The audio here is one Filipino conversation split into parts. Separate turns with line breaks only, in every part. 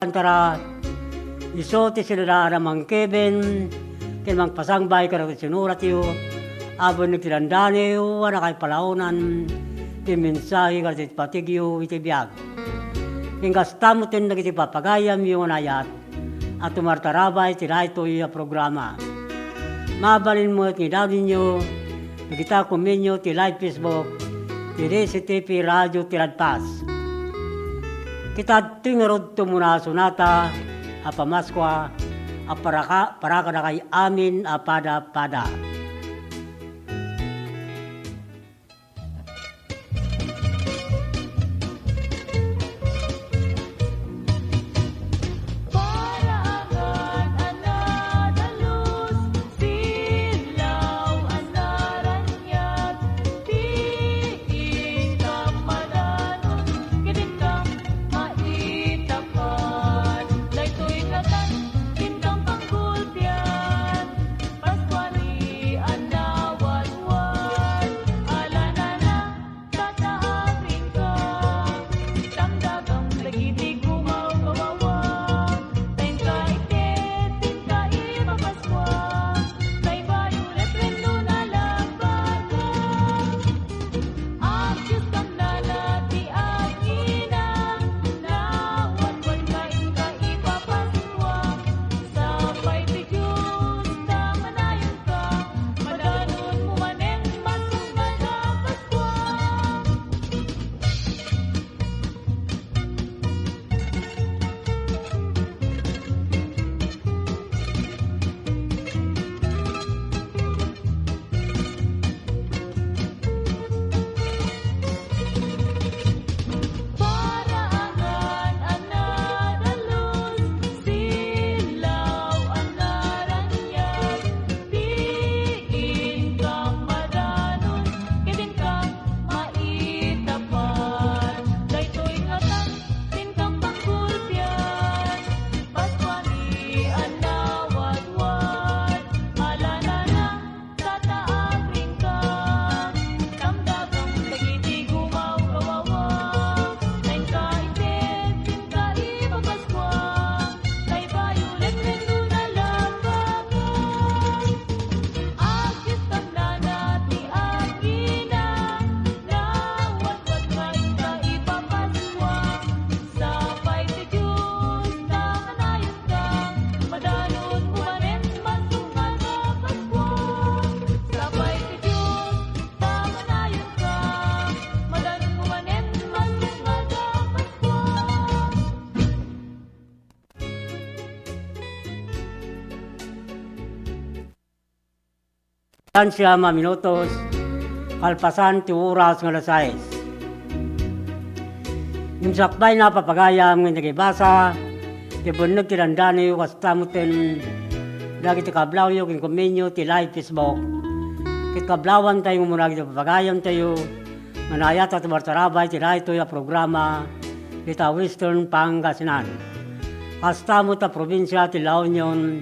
Antara iso ti sila ramang Kevin ken mang pasangbay karo sinurat yu abon nagtirandani yu wala kay palaunan ti mensahe karo ti patigyo iti biag ingkas tamutin nagiti papagayam yu ayat at tumartarabay ti dayto yu programa mabalin mo at ngidaw ninyo nagita kuminyo ti live Facebook ti DCTV Radio Tiradpas. Kita tingarod tumuna sunata apamaskwa para na kay amin pada. Siya minutos kalpasan ti oras nga alas 6. Yung sakbay na papagayam nga nagibasa ti bunag ti landani yu kastamutin dagi ti kablaw yu kin kuminyo ti live Facebook kit kablawan tayo muna ti papagayam tayo manayat at martarabay ti dayto yu programa kita Western Pangasinan kastamot ta probinsya ti La Union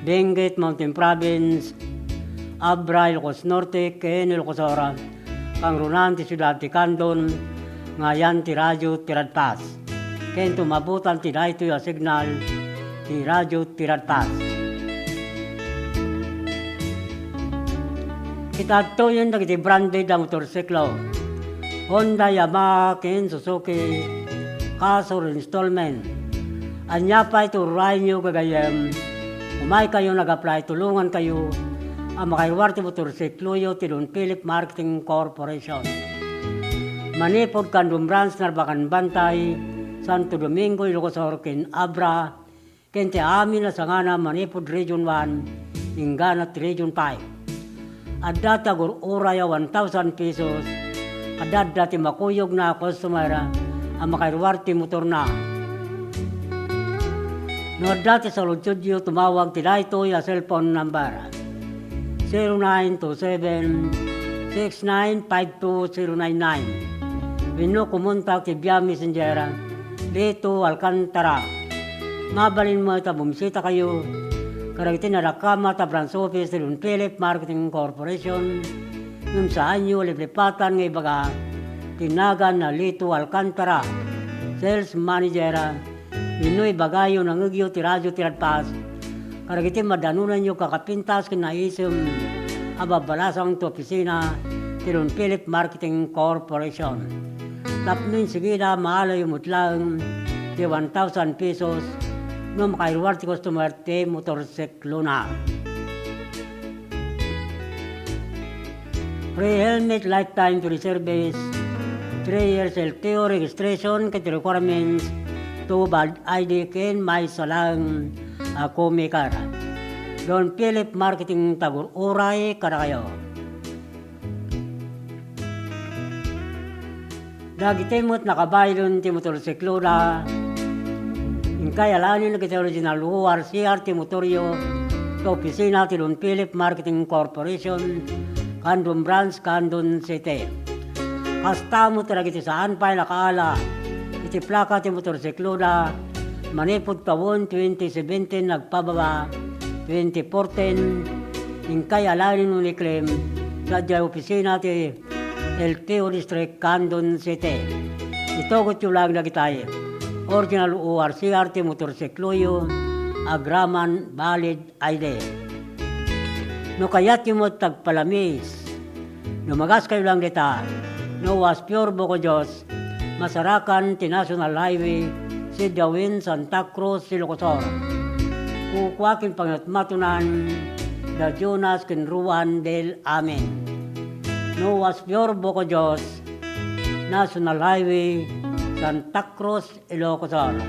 Benguet Mountain Province Abra, Ilocos Norte, ken Ilocos Ora, kang runan ti siyudad ti Candon, ngayan ti Radyo Tiradpas. Ken tumabutan ti dayto yu signal ti Radyo Tiradpas. Kitadto yun dagiti branded ang motorsiklo. Honda, Yamaha, ken Suzuki, Casor installment. Anya pa ito urayin nyo gagayam. Umay kayo nag-apply, tulungan kayo ang makaiwar ti motorsiklo yu ti Don Philip Marketing Corporation. Manipod Candom Branch Narbacan Bantay, Santo Domingo, Ilocos Ken Abra, ken ti amin na sangana Manipod Region 1, Inganat Region 5. Adda tagur ura ya 1,000 pesos, adda ti makuyog na customer ang makaiwar ti motor na. No adda ti sa lutsud yu tumawag ti dayto ya cellphone number 0927-6952-099. Wino kumunta ti Via Messenger Lito Alcantara. Mabalin mo ita bumisita kayo karagiti na rakama ta branch office ti Don Philip Marketing Corporation yung saan nyo liplipatan ng ibaga tinagan na Lito Alcantara, Sales Manager, Inoy bagayo nangagyo tiradyo tiradpas. Karagiti madanunan nyo kakapintas kinaisem ababalasang to opisina tilon Philip Marketing Corporation. Tapnin sigida mahalay umutlang di 1,000 pesos no makairwarte customer te motorsiklo na. Free helmet lifetime to service, 3 years LTO registration kit requirements to bad ID ken may salang ako may kara. Don Philip Marketing Tagur Uray kada kayo. Dagitemot nakabaylon ti motorsiklo na ingkay alanin na kita original URCR ti motoryo sa opisina ti Don Philip Marketing Corporation Kandun Branch, Kandun City. Kasta mo talaga iti saan pa nakaala iti plaka ti motorsiklo na manipod tawon 2017 nagpababa 2014 ingkay alanin mo ni claim sa dya opisina ti LTO District Kandun City. Ito ko tiyulag na kitay original ORCR ti motorsiklo yo agraman valid ID. No kayat mo tagpalamis no magas kayo lang kita no was pure boko Diyos masarakan ti National Highway si Dawin, Santa Cruz, Ilocosor. Kukwakin pangatmatunan da Jonas Kinruan del Amen. No was pure boko Diyos National Highway Santa Cruz, Ilocosor.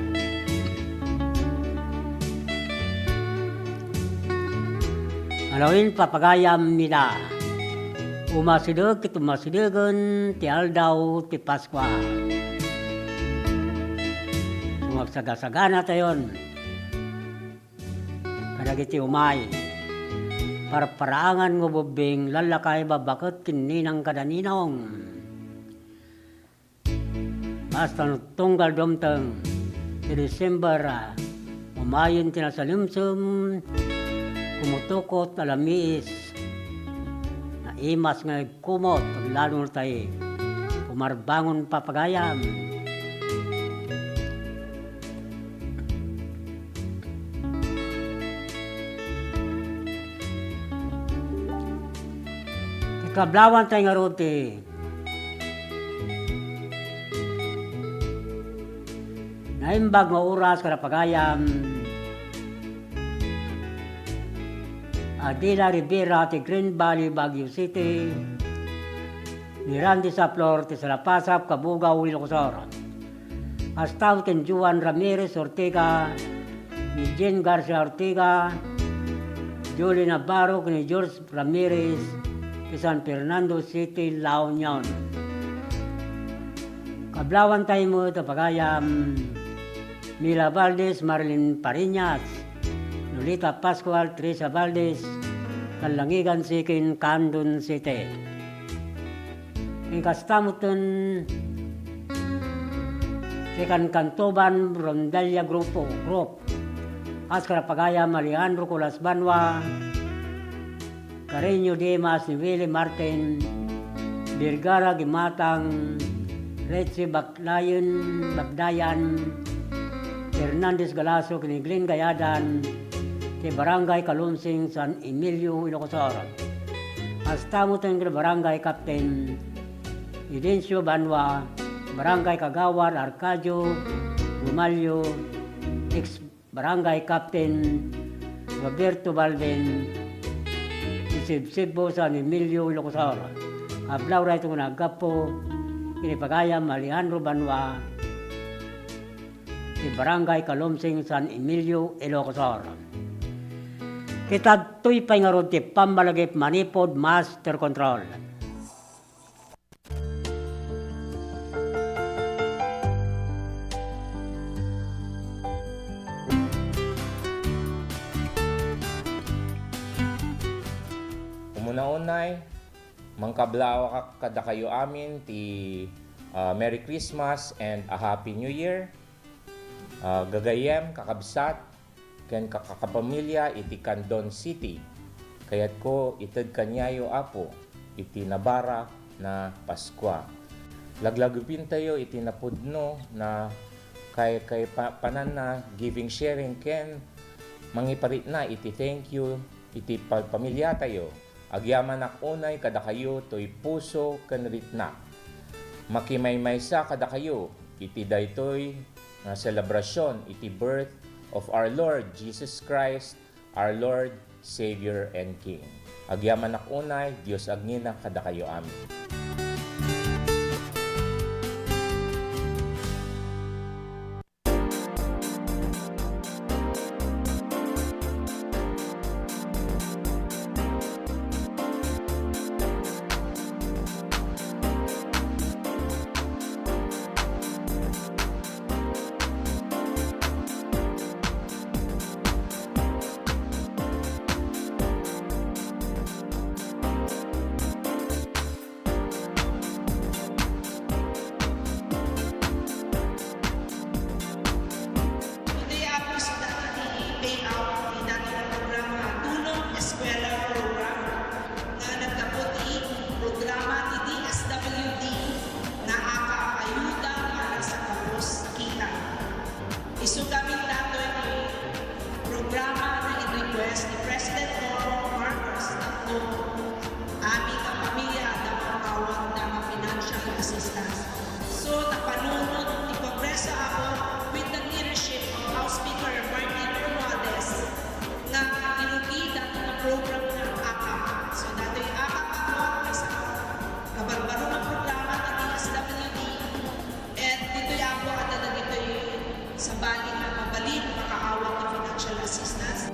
Alawin papagayam nila. Umasidag kit umasidagan ti aldaw ti Paskwa. Magsagasagana tayon. Kadagiti umay. Parparaangan ngo bubing lalakay babakot kininang kadaninong. Basta tunggal domteng ti December umayon tinasalimsum kumutukot alamis na imas nga kumot paglalong tayo pumarbangon papagayam. Kablawan tayo nga rote. Naimbag nga oras kada pagayam. Adila Rivera ti Green Valley, Baguio City. Mirandi sa Flor ti Salapasap, Kabugaw, Ilocosor. Astaw ken Juan Ramirez Ortega, ni Jen Garcia Ortega, Julie Navarro ni George Ramirez, ti San Fernando City, La Union. Kablawan tayo mo ito pagayam Mila Valdez, Marilyn Pariñas, Lolita Pascual, Teresa Valdez, Kalangigan Sikin, Kandun City. Ikastamutan Sikan Kantoban, Rondalia Group, Askara Pagayam, Alejandro Colas Banwa, Carreño Dimas, ni Willie Martin, Birgara Gimatang, Retsi Bagdayan, Hernandez Galaso, ni Glenn Gayadan, kay Barangay Kalumsing, San Emilio, Ilocosor. Hasta mo tayong Barangay Captain Idencio Banwa, Barangay Kagawad, Arcadio, Gumalyo, ex-Barangay Captain Roberto Balden, Sibsibo, San Emilio, Ilocosor. Ablaw ra itong nagapo, kinipagayam Alejandro Banwa, si Barangay Kalumsing, San Emilio, Ilocosor. Kita tuy pangarod ti Pambalagip Manipod Master Control.
Una-unay, mangkablaw ka kada kayo amin ti Merry Christmas and a Happy New Year. Gagayem, kakabsat, ken kakapamilya iti Kandun City. Kayat ko ited kanyayo apo iti nabara na Paskwa. Laglagupin tayo iti napudno na panan na giving sharing ken mangiparit na iti thank you iti pamilya tayo. Agyaman unay kada kayo toy puso ken ritna. Makimay-maysa kada kayo iti daytoy nga selebrasyon iti birth of our Lord Jesus Christ, our Lord, Savior, and King. Agyaman unay, Dios agnina kada kayo amin.
Today ako sa payout ni natin ang programa Tulong Eskwela Program na nagkaputi programa ni DSWD na akaayuda para sa kapos kita. Isugamit nato yung programa na in-request ni President Bongbong Marcos na ito aming kapamilya na matawag ng financial assistance. So, napanunod ni Kongresa ako with the leadership of House Speaker Martin Romualdez na inugida ng program ng AKAP. So, nato yung AKAP ako ay sa kabarbaro ng programa ng DSWD and dito yung ako at dito yung sa bali na mabalin makaawat ng financial assistance.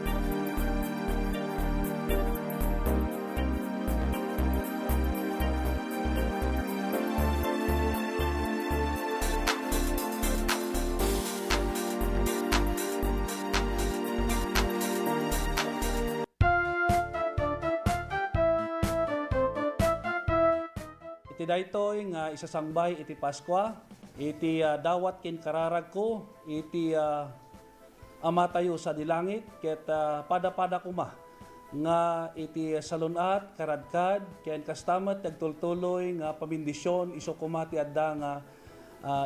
Iti daytoy nga isasangbay iti Paskwa, iti dawat ken kararag ko, iti ama tayo sa dilangit, ket pada-pada kuma nga iti salunat, karadkad, ken kastamat nagtultuloy nga pamindisyon, iso kumati adda nga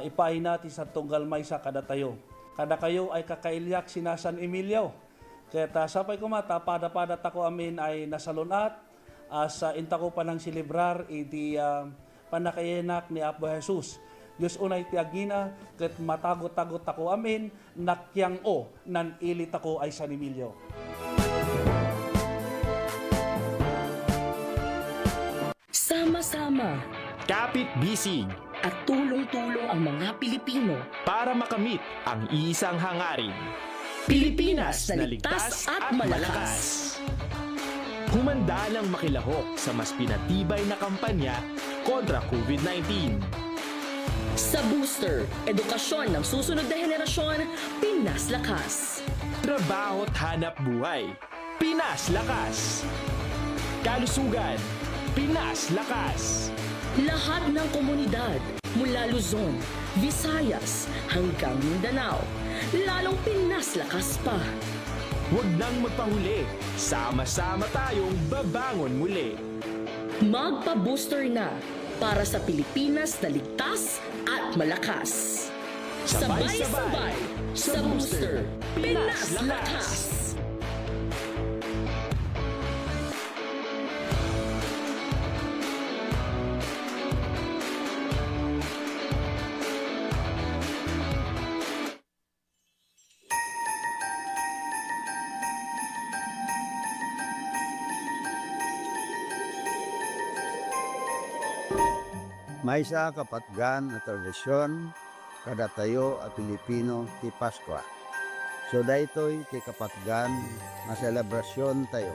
ipaay natin sa tunggal may sa kada tayo. Kada kayo ay kakailyak sina San Emilio. Ket sapay kumata, pada-pada tako amin ay nasalunat, sa intako pa ng silibrar iti panakayenak ni Apo Jesus. Diyos unay tiagina ket matagot-tagot ako amin nakyang o nan ilit ako ay San Emilio.
Sama-sama
Kapit-bisig
at tulong-tulong ang mga Pilipino.
para makamit ang isang hangarin.
Pilipinas na ligtas at malakas.
Humanda ng makilahok sa mas pinatibay na kampanya kontra COVID-19.
Sa booster, edukasyon ng susunod na henerasyon, Pinas Lakas.
Trabaho't hanap buhay, Pinas Lakas. Kalusugan, Pinas Lakas.
Lahat ng komunidad, mula Luzon, Visayas hanggang Mindanao, lalong Pinas Lakas pa.
Huwag nang magpahuli, sama-sama tayong babangon muli.
Magpa-booster na para sa Pilipinas na ligtas at malakas. Sabay-sabay sa booster, Pinas Lakas!
May sa kapatgan na tradisyon kada tayo a Pilipino ti Paskwa. So daytoy ti kapatgan na selebrasyon tayo.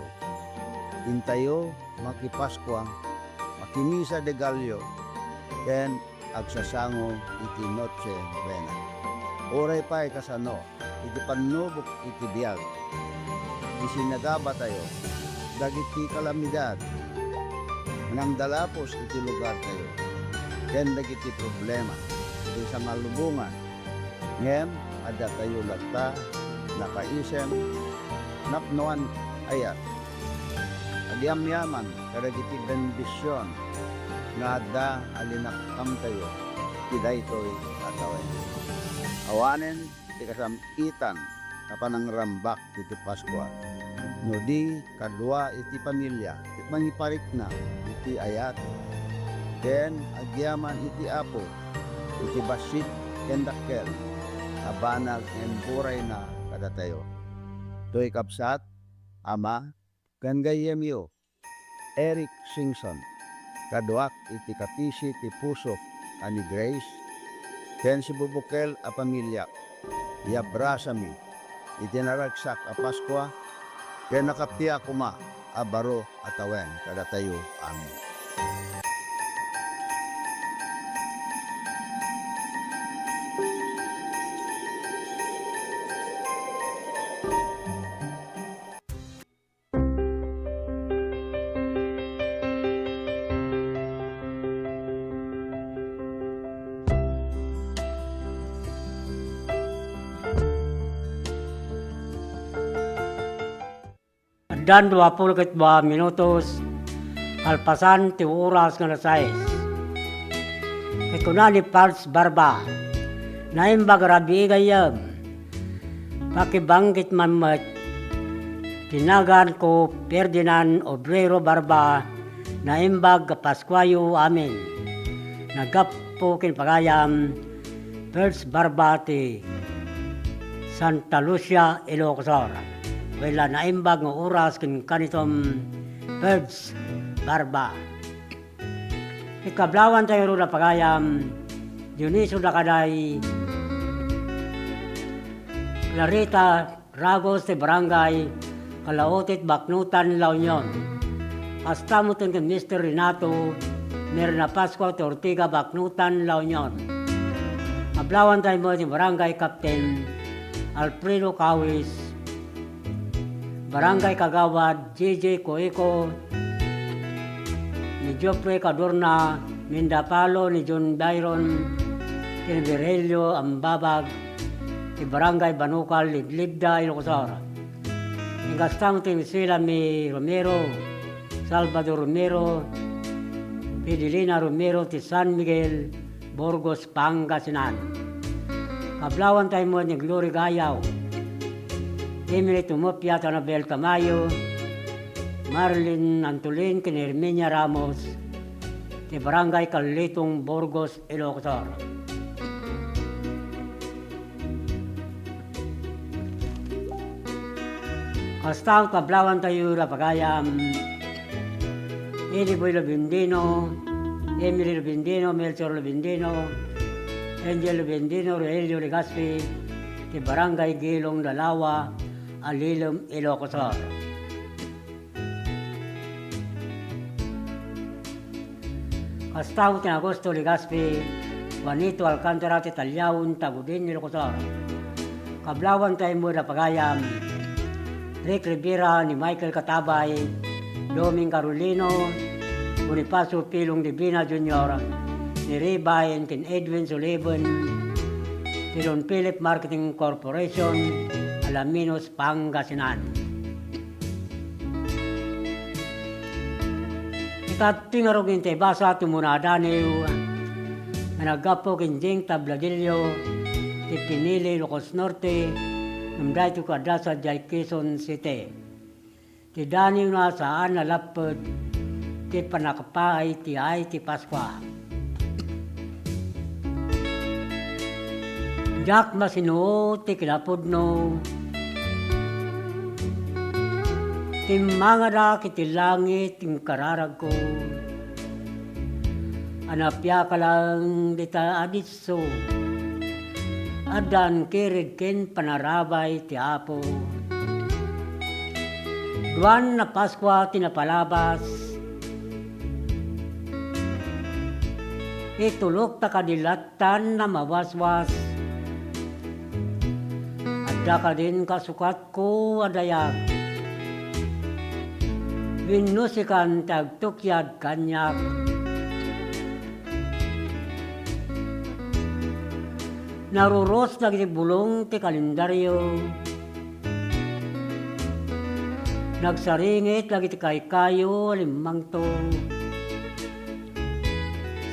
Intayo makipaskwa, makimisa de Gallo, ken agsasango iti Noche Buena. Oray pa'y kasano, iti panubok iti biyag. Isinagaba tayo, dagiti kalamidad, manang dalapos iti lugar tayo. Ken dagiti problema, iti sa malubungan. Ngem, ada tayo lagta, nakaisem, napnoan ayat. Agyam-yaman, kadagiti bendisyon, nga ada alinakam tayo, tiday to'y katawen. Awanen ti kasamitan kapanang rambak iti Paskwa. No di kadua iti pamilya, iti mangiparik na iti ayat. Ken agyaman iti apo, iti basit ken dakkel, abanag en buray na kadatayo. Toy kapsat, ama, ken gayemyo, Eric Singson, kaduak iti kapisi ti pusok ani Grace, ken si bubukel a pamilya, yabrasami, iti naragsak a Paskwa, ken nakapti akuma a baro atawen kadatayo amin.
Dan 22 minutos, alpasan ti oras nga nasayes. Kikuna ni Pals Barba, naimbag rabi gayam, pakibanggit mamat, tinagan ko Ferdinand Obrero Barba, naimbag Paskwayo amin. Nagapo kinpagayam, Pals Barba ti Santa Lucia, Ilocos. Wala naimbag ng oras kin kanitom birds barba. Ikablawan tayo rin na pagayam, Dioniso na kaday, Clarita Ragos de Barangay, Kalaotit Baknutan, La Union. Hasta mo kin Mr. Renato, Merna Pascua, Ortiga, Baknutan, La Union. Ablawan tayo mo si Barangay Captain Alfredo Kawis, Barangay Kagawad, JJ Coeco, ni Jopre Cadorna, Mindapalo, ni John Byron, ni Virelio Ambabag, ni Barangay Banukal, Lidlibda, Ilocosar. Ingastang sila mi Romero, Salvador Romero, Pidilina Romero, ti San Miguel, Burgos, Pangasinan. Kablawan tayo mo ni Glory Gayaw, Emily Tumopia, Tanabel Tamayo, Marlene Antolin, Herminia Ramos, ti Barangay Kalitong, Burgos, Ilocos. Kastaw kablawan tayo na pagayam, Eliboy Labindino, Emily Labindino, Melchor Labindino, Angel Labindino, Rogelio Legaspi, ti Barangay Gilong, Dalawa, Alilum, Ilocos. Kastaw ti Agosto Legaspi, Juanito Alcantara ti Talyawn, Tagudin, Ilocos. Kablawan tayo mo na pagayam, Rick Rivera ni Michael Katabay, Doming Carolino, Bonifacio Pilong Divina Jr., ni Ribayan kin Edwin Sullivan, ni Don Philip Marketing Corporation, Alaminos, Pangasinan. Ikatingarog inte basa tumunadaniw, na nagapo kinjing Tabladillo, ti Pinili, Ilocos Norte, namday tu kadasa jay Quezon City. Ti daniw na saan nalapod, ti panakapaay ti ay ti Paskwa. Jak masino ti kilapod no, ti mga da kiti langit ting kararag ko, anapya ka lang dita aditso, adan kirigkin panarabay ti Apo. Duan na Paskwa tinapalabas, itulok ta kadilatan na mawaswas, adda ka din kasukat ko adayag, binusikan tagtukyad kanyak, naruros na ti bulong ti kalendaryo, nagsaringit lagi ti kaykayo limang to,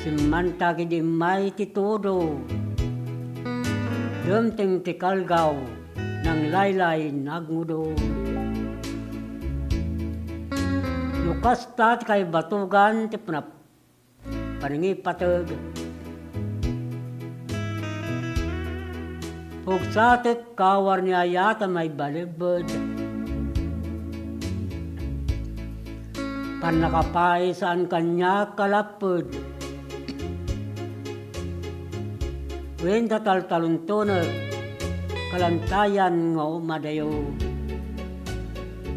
simanta ki di may ti todo, Dumting ti kalgaw ng laylay nagmudo. Lukas tat kay batugan ti paningipatag. Pugsatek kawar niya yata may balibad. Panakapay saan kanya kalapod. Wen tataltaluntunag, kalantayan nga umadayo.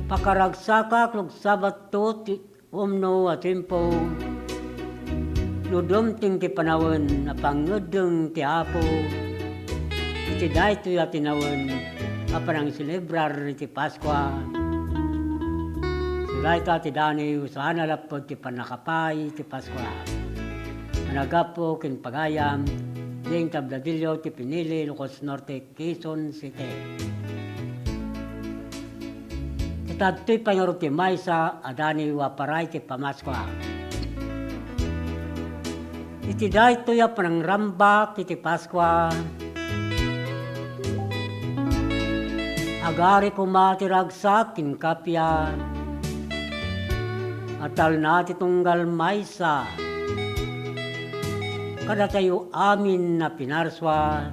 Pakaragsakak lug sabat to umno at tempo. Nudumting ti panawan na pangudong ti hapo. Iti dahito ya tinawan aparang celebrar ti Paskwa. Sulaita ti dani usahan alapod ti panakapay ti Paskwa. Managapo kin pagayam ding Tabladillo ti Pinili, Lucos Norte, Quezon City. Kitadto'y pangarap ti Maysa, adani waparay ti Pamaskwa. Iti dahito ya panang rambak ti Paskwa. Agari kumatiragsak kin kapya. Atal na ti tunggal Maysa. Kada tayo amin na pinarswa.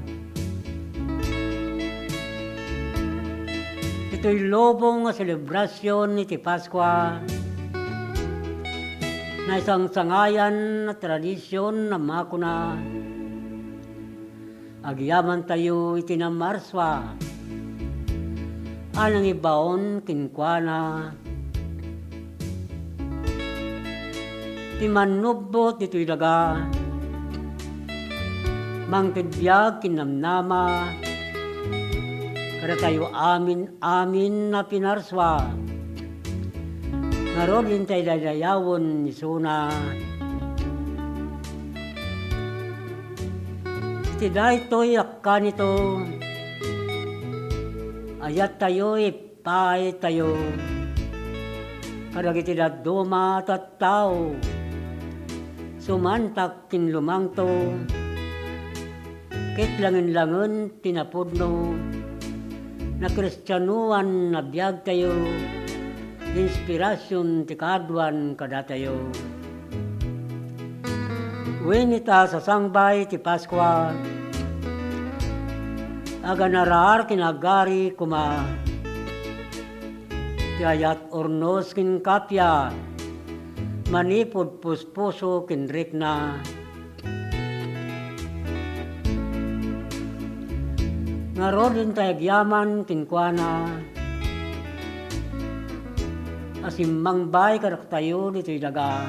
Ito'y lobong nga selebrasyon ni ti Paskwa na isang sangayan na tradisyon na makuna. Agyaman tayo itinamarswa anang ibaon kinkwana. Timanubot ito'y daga mangtidbiyag kinamnama, kada tayo amin na pinarswa. Ngaron din tayo dayawon ni Suna. Iti dahito yakkan ito, ayat tayo ipay tayo. Kada iti daduma at tao, sumantak kin lumangto. Ket langin-langen tinapudno, na kristyanuan na biyag tayo, inspirasyon ti kadwan kada tayo. Wen ita sa sangbay ti Paskwa, aga narar kinagari kuma, ti ayat ornos kin kapya, manipod puspuso kin rikna. Ngaron din tayo agyaman kinkwana. Asimmangbay karak tayo dito'y daga.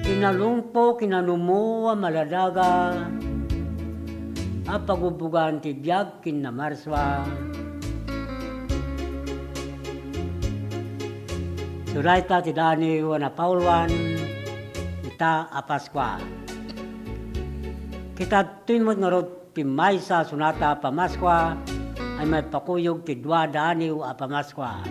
Kinalungpo kinanumo maladaga. Apagubugan ti biyag kinamarswa. Suraita ti dani wana Paulwan ita a Paskwa. Kita tuimod nga rod ti Maysa sunata Pamaskwa ay may pakuyog ti dua daniw a Pamaskwa.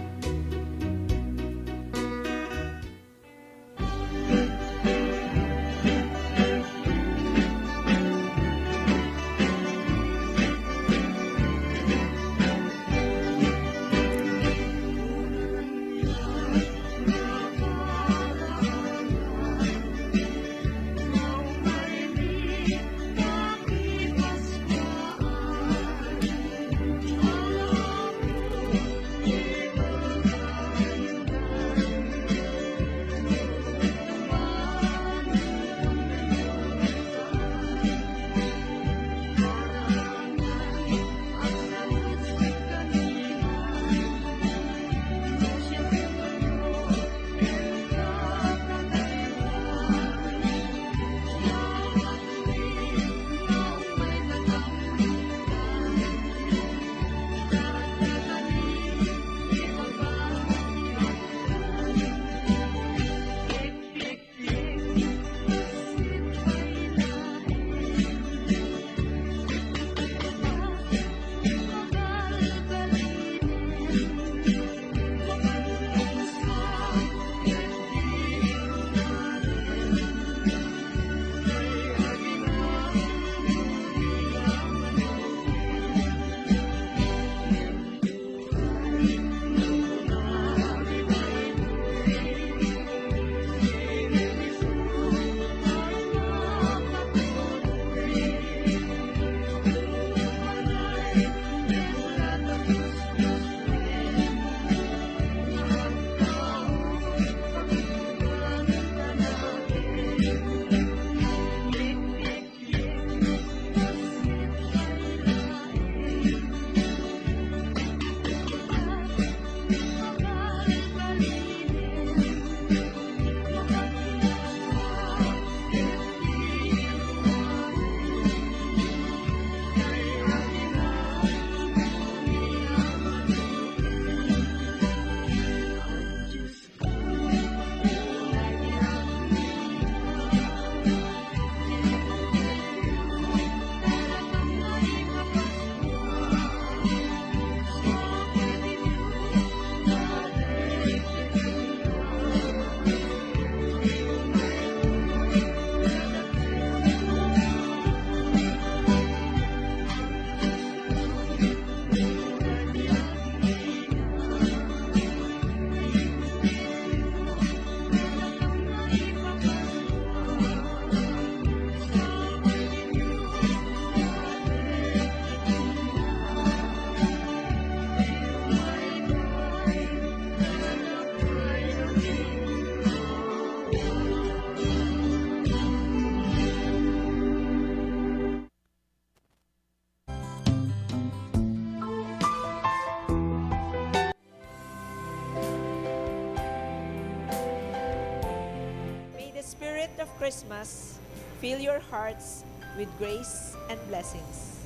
of Christmas, fill your hearts with grace and blessings.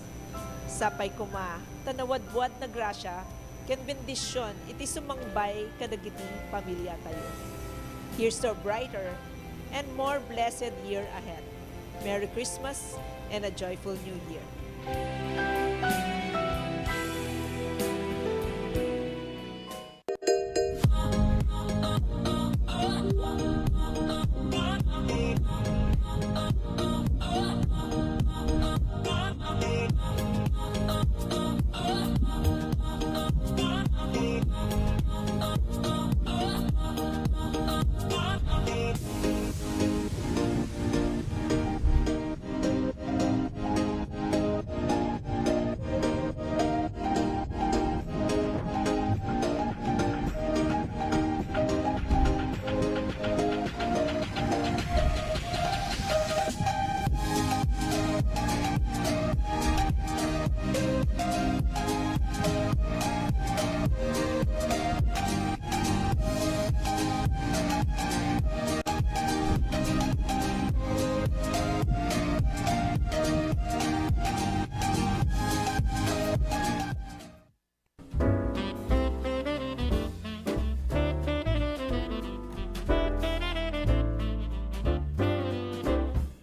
Sapay kuma, tanawad-wad na grasya, ken bendisyon, iti sumangbay kadagiti pamilya tayo. Here's to a brighter and more blessed year ahead. Merry Christmas and a joyful New Year.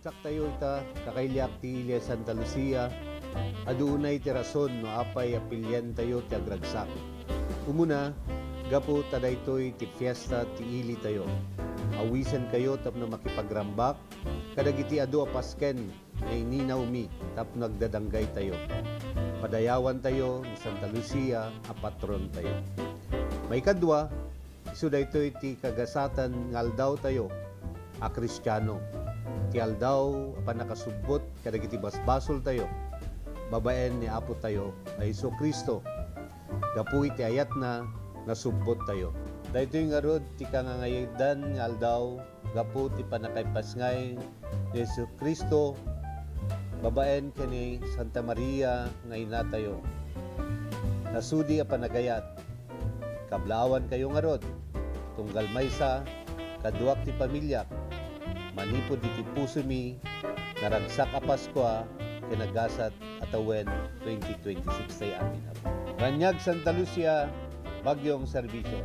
Saktayo ita, kakailiak ti Ilia Santa Lucia, adunay ti rason no apay apilyan tayo ti agragsak. Umuna, gapo tadaytoy ti fiesta ti ili tayo. Awisan kayo tapno makipagrambak, kadagiti adu apasken na ininaw mi tapno nagdadanggay tayo. Padayawan tayo ni Santa Lucia, a patron tayo. May kadwa, iso daytoy ti kagasatan ngaldaw tayo, a Kristiyano. Ti aldaw apan nakasubot kadagiti basbasol tayo. Babaen ni Apo tayo na Hesus Kristo. Gapu iti ayat na nasubot tayo. Daytoy nga rod ti kangangaydan nga aldaw gapu ti panakaypasngay ni Hesus Kristo. Babaen kani Santa Maria nga ina tayo. Nasudi a panagayat. Kablawan kayo nga rod. Tunggal maysa kaduak ti pamilya. Manipod iti puso mi, naragsak a Paskwa, kinagasat atawen 2026 tayo amin. Ranyag Santa Lucia, Bagyong Serbisyo.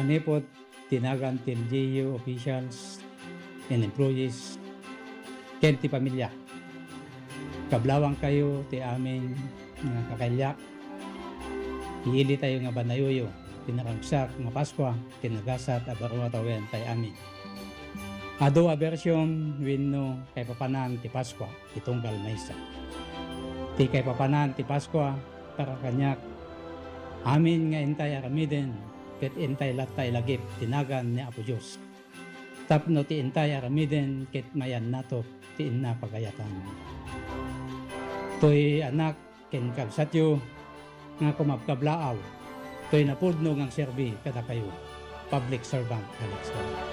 Manipot, tinagan til LGU officials and employees, ken ti pamilya. Kablawang kayo ti aming nga kakailyak. Iili tayo nga banayuyo, pinaragsak nga Paskwa, kinagasat a barwa tawen tay amin. Ado a bersyon wenno kay papanan ti Paskwa, itunggal maysa. Ti kay papanan ti Paskwa, para kanyak, amin nga intay aramiden, ket intay latay lagip tinagan ni Apo Diyos. Tapno ti intay aramiden ket mayan nato ti inna pagayatan. Toy anak ken kabsatyo nga kumabkablaaw. Toy napudno ngang serbi kada kayo. Public servant Alex Galan.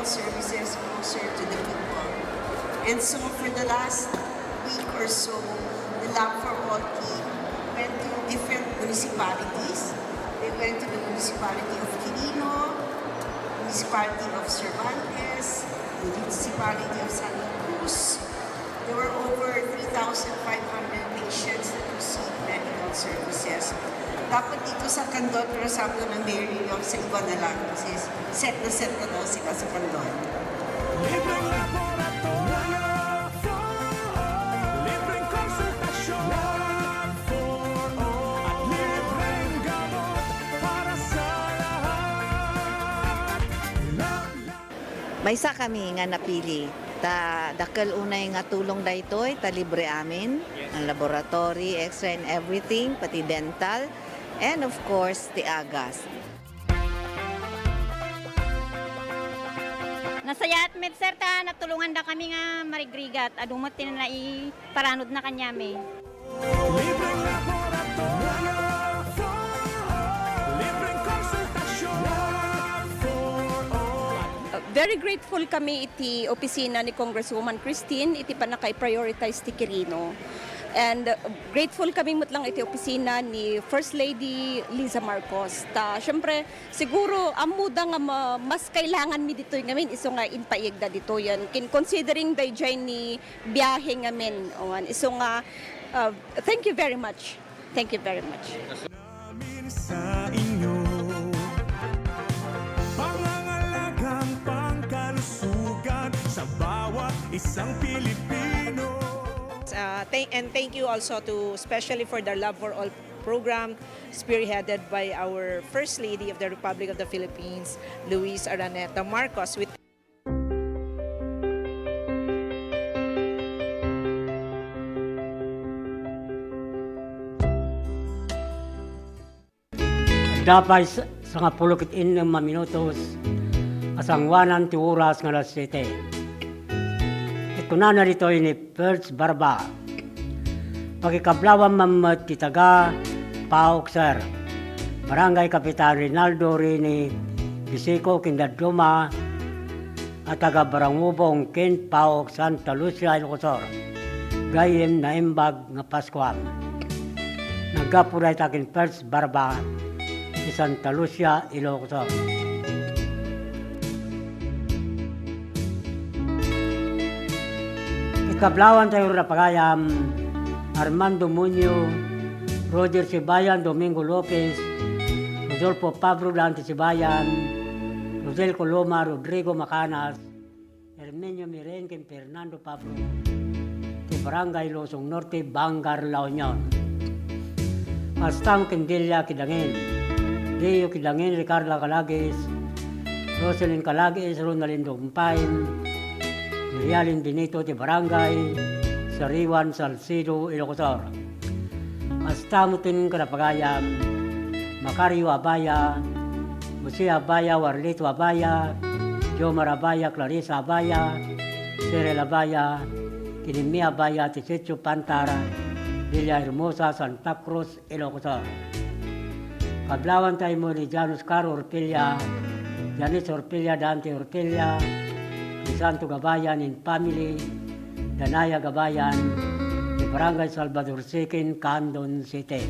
medical services closer to the people. And so for the last week or so, the Lab for All team went to different municipalities. They went to the municipality of Quirino, municipality of Cervantes, the municipality of Santa Cruz. There were over 3,500 patients that received medical services. Dapat dito sa Candon, pero sabi ko ng mayor ninyo, sa iba na lang. Kasi set na daw sila sa Candon.
Libreng laboratorio libreng konsultasyon for all, at libreng gamot para sa lahat.
Maysa kami nga napili. Dakal unay nga tulong daytoy, ta libre amin. Ang laboratory, X-ray and everything, pati dental. And of course, the agas.
Nasayat med sir ta natulungan da kami nga marigrigat adumot tin na paranod na kanyame.
Libreng laboratorio libreng konsultasyon for all.
Very grateful kami iti opisina ni Congresswoman Christine iti panakay-prioritize ti Quirino. And grateful kami lang iti opisina ni First Lady Liza Marcos. Siyempre, siguro amuda nga mas kailangan mi dito ngamin iso nga inpaigda dito yan. Considering dayjay ni biyahe ngamin. Iso nga, thank you very much. Thank you very much.
Namin sa inyo pangangalagang pangkalusugan sa bawat isang Pilipino.
And thank you also to especially for the Love for All program spearheaded by our First Lady of the Republic of the Philippines, Luis Araneta Marcos.
Dapat sa nga pulukit in ng minutos asangwanan ti oras nga alas 7. Ito na narito ni Perch Barba. Pagkikablawan mamat kitaga Paok Sir. Barangay Kapitan Rinaldo Rini Bisico Kindaduma at taga Barangubong Kent Paok Santa Lucia Ilocosor. Gayem na imbag nga Pascual. Nagkapuray takin Perch Barba di Santa Lucia Ilocosor. Kablawan tayo na pagayam Armando Muño, Roger Sibayan, Domingo Lopez, Rodolfo Pablo Dante Sibayan, Rosel Coloma, Rodrigo Macanas, Hermenio Mirenque, Fernando Pablo, de Barangay Losong Norte, Bangar, La Union. Astang Kendilla Kidangin, Deo Kidangin, Ricardo Calagis, Roselyn Calagis, Ronaldin Dumpain, Mirialin Benito de Barangay, Sariwan Salcido, Ilocosor. Astamutin Karapagayam, Macario Abaya, Jose Abaya, Warlito Abaya, Jomar Abaya, Clarissa Abaya, Serel Abaya, Kinimi Abaya, Tisecho Pantara, Villa Hermosa, Santa Cruz, Ilocosor. Kablawan tayo mo ni Janus Caro Orpilla, Janice Orpilla, Dante Orpilla, Santo Gabayan in Family, Danaya Gabayan, di Barangay Salvador Sikin, Candon City.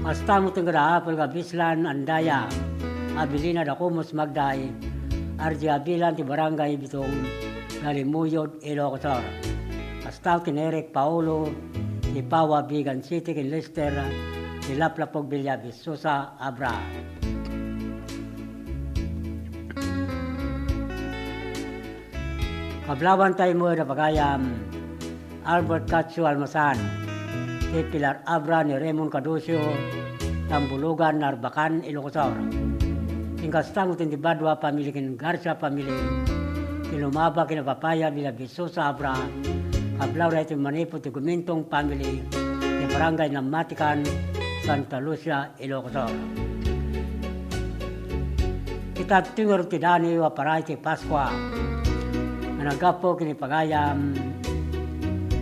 Hasta mo tinggara apel ka Bislan, Andaya, Abilina Dakumos Magday, Arji Abilan di Barangay Bitong, Galimuyod, Ilocosor. Hasta kin Eric Paulo, di Pawa, Bigan City, kin Lister, di Laplapog Bilyabis, Susa, Abra. Kablawan tayo mo na pagayam Albert Cacho Almasan, kay Pilar Abra ni Raymond Cadusio, Tambulugan, Narbacan, Ilocosor. Ingkastang utindibadwa pamilikin Garcia pamili, kilumaba kinapapaya bila Bisosa Abra, kablaw na ito manipo ti Gumintong pamili, ni Barangay Namatikan, Santa Lucia, Ilocosor. Kita tingor ti Dani wa paray ti Pascua, nagapo kinipagayam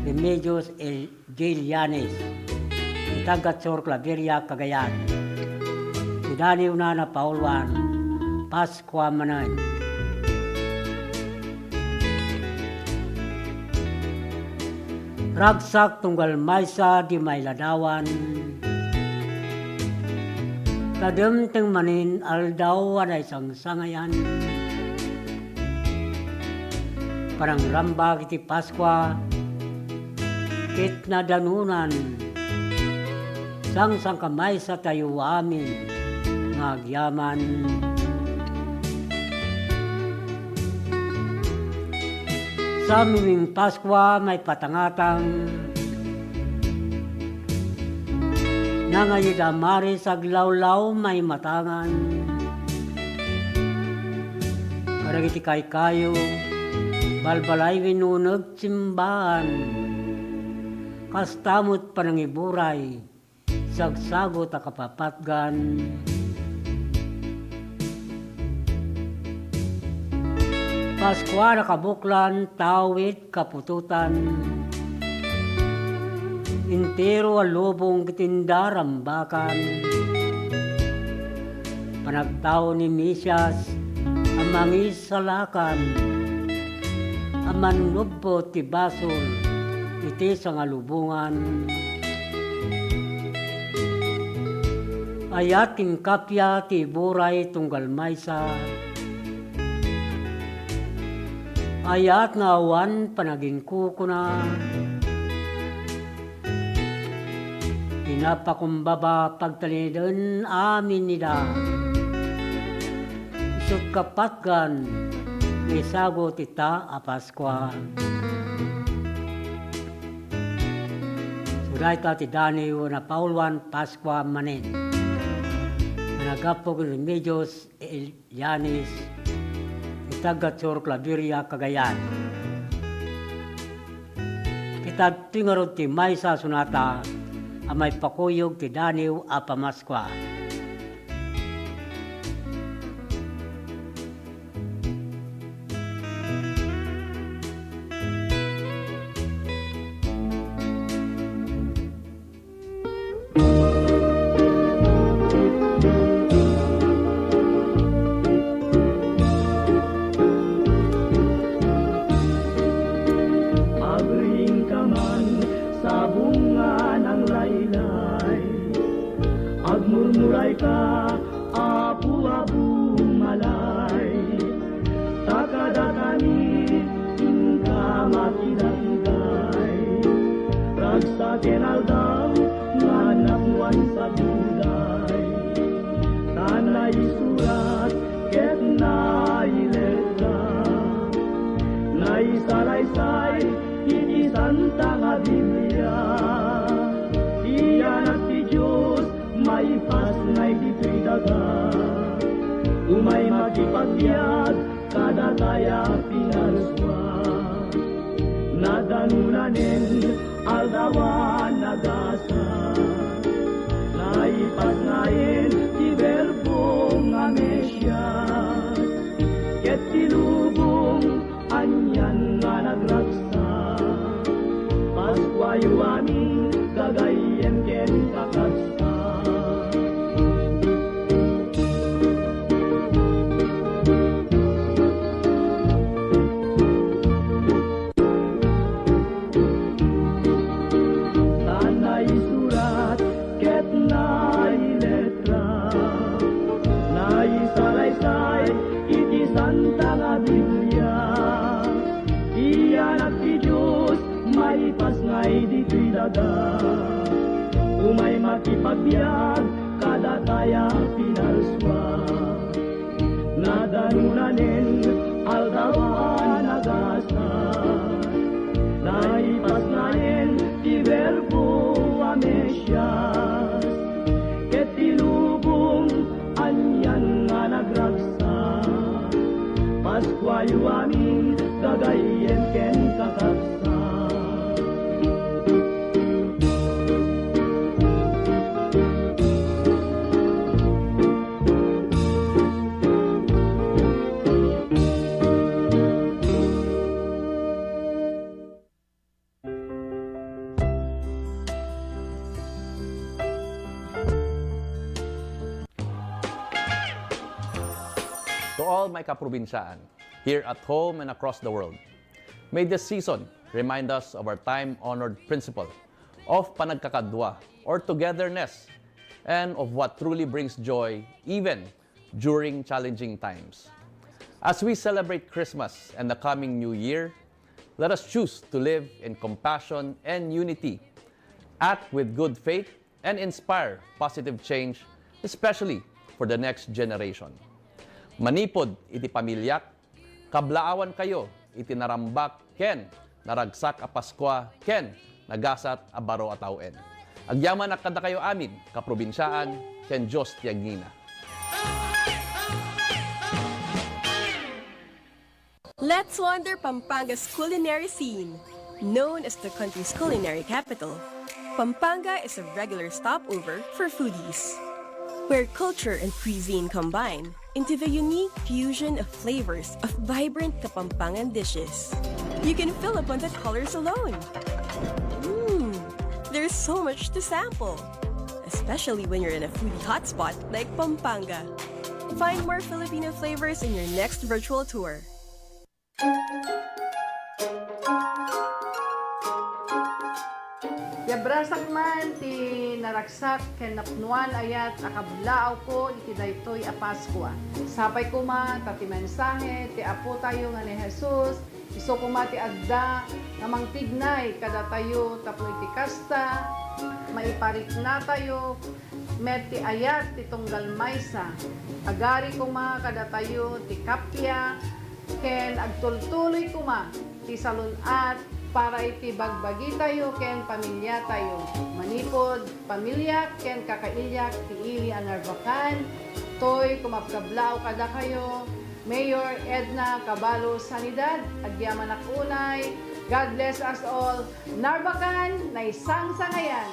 Remedios El Gilianes, Itagat Sor Claveria, Cagayan. daniw na na Paulwan, Paskwa manan. Ragsak tunggal maysa di may ladawan, kademteng manin aldaw aday sang sangayan. Parang rambag iti Paskwa, kit na danunan, sang kamay sa tayo amin, ngagyaman. Sa miming Paskwa may patangatang, nangayid amari sa glawlaw may matangan. Karagiti kayo, balbalay winunag simbahan, kastamot panangiburay, sagsagot a kapapatgan. Paskwa na kabuklan, tawid kapututan, intero alubong kitindarambakan. Panagtao ni Mesias, amangis salakan, aman nubbo ti basol, iti sang alubungan. Ayat king kapya ti buray tunggal maysa, ayat nga awan panaging kukuna, pinapakumbaba pagtaliden amin nida, isut kapatgan, isago tita a Paskwa. Suday ta ti daniw na Paulwan, Paskwa manin. Managapog ng Remedios Elianis, Itagatsor Claveria, Cagayan. Kita tingarod ti maysa sunata, amay pakuyog ti daniw a Pamaskwa.
Agmurmuray ka, apu-apu malay, takada kami, ingka makilanggay. Ragsaken aldaw, nganapuan sa buday, tanay surat, ket nailetra, naisalaysay, iti Santa nga Biblia, iyan at ti Diyos, may pas ngay dito'y daga, umay makipagbiag, kada kaya pinalswa. Nadanunanin, aldawan nagasa, naipas ngayon, ti verbo nga Mesyas, ket tilubong, anyan nga nagragsa, Paskwa yu amin, gagayen ken kakasa. Santa nga Biblia, iyan at ti Diyos, may pas ngay dito'y daga, umay makipagbiag, kada kaya pinalswa. Nadanunanin, aldawan nagasa, naipas ngayon, ti verbo a Mesyas, ket tilubong, anyan nga nagragsa. Paskwa yu amin, gagayen ken kakasa.
To all my kaprobinsyaan, here at home and across the world, may this season remind us of our time-honored principle of panagkakadwa or togetherness and of what truly brings joy even during challenging times. As we celebrate Christmas and the coming New Year, let us choose to live in compassion and unity, act with good faith, and inspire positive change, especially for the next generation. Manipod iti pamilyak, kablaawan kayo iti narambak ken naragsak a Paskwa ken nagasat a baro a tawen. Agyaman kada kayo amin, kaprobinsyaan, ken Diyos ti agnina.
Let's wander Pampanga's culinary scene. Known as the country's culinary capital, Pampanga is a regular stopover for foodies, where culture and cuisine combine into the unique fusion of flavors of vibrant Kapampangan dishes. You can fill up on the colors alone. There's so much to sample, especially when you're in a foodie hotspot like Pampanga. Find more Filipino flavors in your next virtual tour.
Yabrasak man ti naragsak ken napnuan ayat akablaaw ko iti daytoy a Paskwa. Sapay kuma ta ti mensahe ti apo tayo nga ni Jesus, iso kuma ti adda nga mangtignay kada tayo tapno iti kasta, maiparik na tayo met ti ayat ti tunggal maysa. Agari kuma kada tayo ti kapya ken agtultuloy kuma ti salunat para iti bagbagi tayo ken pamilya tayo. Manipod pamilya ken kakailyak ti ili ang Narvacan. Toy kumapkablao kada kayo. Mayor Edna Cabalo Sanidad, agyaman akunay. God bless us all. Narvacan na isang sangayan.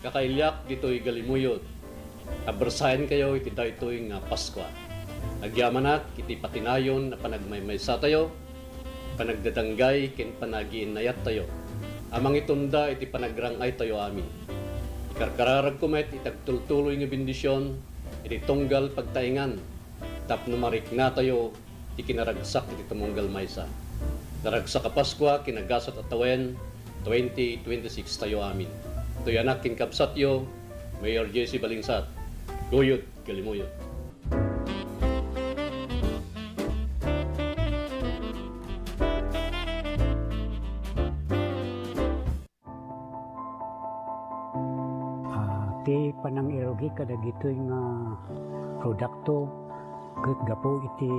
Kakailyak dito'y galimuyot. Abersayan kayo iti daytoy nga Paskwa. Agyamanat iti patinayon na panagmaymaysa tayo, panagdadanggay ken panagiinayat tayo. Amang itunda iti panagrangay tayo amin. Ikarkararag kumet itagtultuloy nga bendisyon, iti tunggal pagtaingan, tapno marik na tayo ikinaragsak iti tumunggal maysa. Naragsak a Paskwa kinagasat at tawen 2026 tayo amin. Ito'y anak kinkapsatyo, Mayor J.C. Balingsat, Guyot, Galimuyot.
Ti panang irogi kada gito'y nga produkto ket gapo iti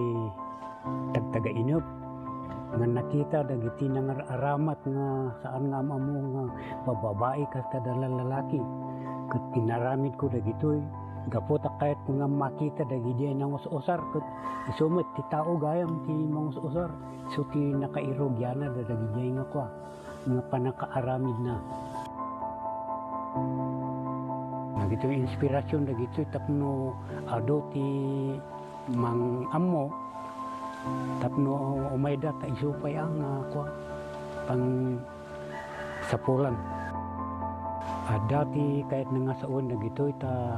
tagtaga inup nga nakita dagiti nang aramat nga saan nga amo nga bababae kas kada lalaki ket tinaramid ko dagitoy gapota kahit nga makita dagi di nang usar ket isumit ti tao gayam ti mangusar so ti nakairog yana dagi di nga kwa nga panakaaramid na nagito inspirasyon dagito tapno ado ti mang ammo tapno umayda ta isupay ang kwa pang sapulan. Dati kahit nga saon dagito ita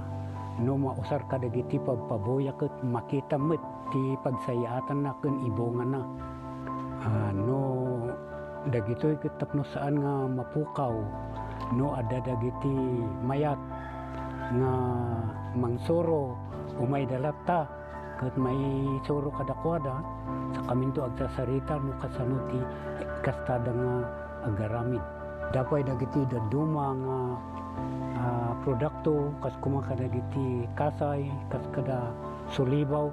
no mausar ka dagiti pagpaboya ket makita met ti pagsayatan na ken ibongan na. No dagito ket tapno saan nga mapukaw no ada dagiti mayat nga mangsoro umay dalata ket may soro kadakwada sa kaminto agsasarita no kasano ti kastada nga agaramid. Dapay dagiti daduma nga produkto kas kumaka dagiti kasay kas kada sulibaw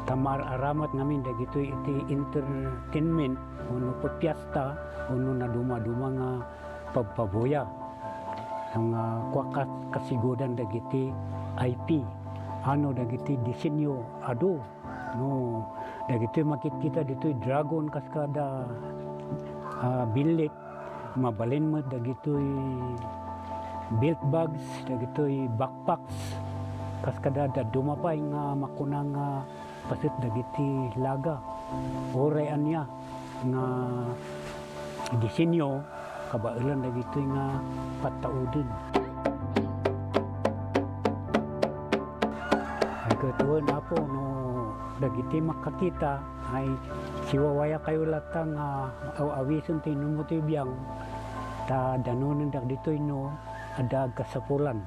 tamar aramat ngamin dagito iti entertainment uno pagpiesta uno na duma-duma nga pagpaboya ang kwakas kasigodan dagiti IP ano dagiti disenyo ado no dagito makikita dito dragon kas kada bilit mabalin mo dagitoy belt bags dagitoy backpacks kas kada dumapay nga makunang pasit dagiti laga oray anya nga disenyo kabailan dagitoy nga pataudin ay katuon apo no dagiti makakita ay siwawaya kayo latang awison tinumuti biyang ta danunan dak ditoy no ada kasapulan.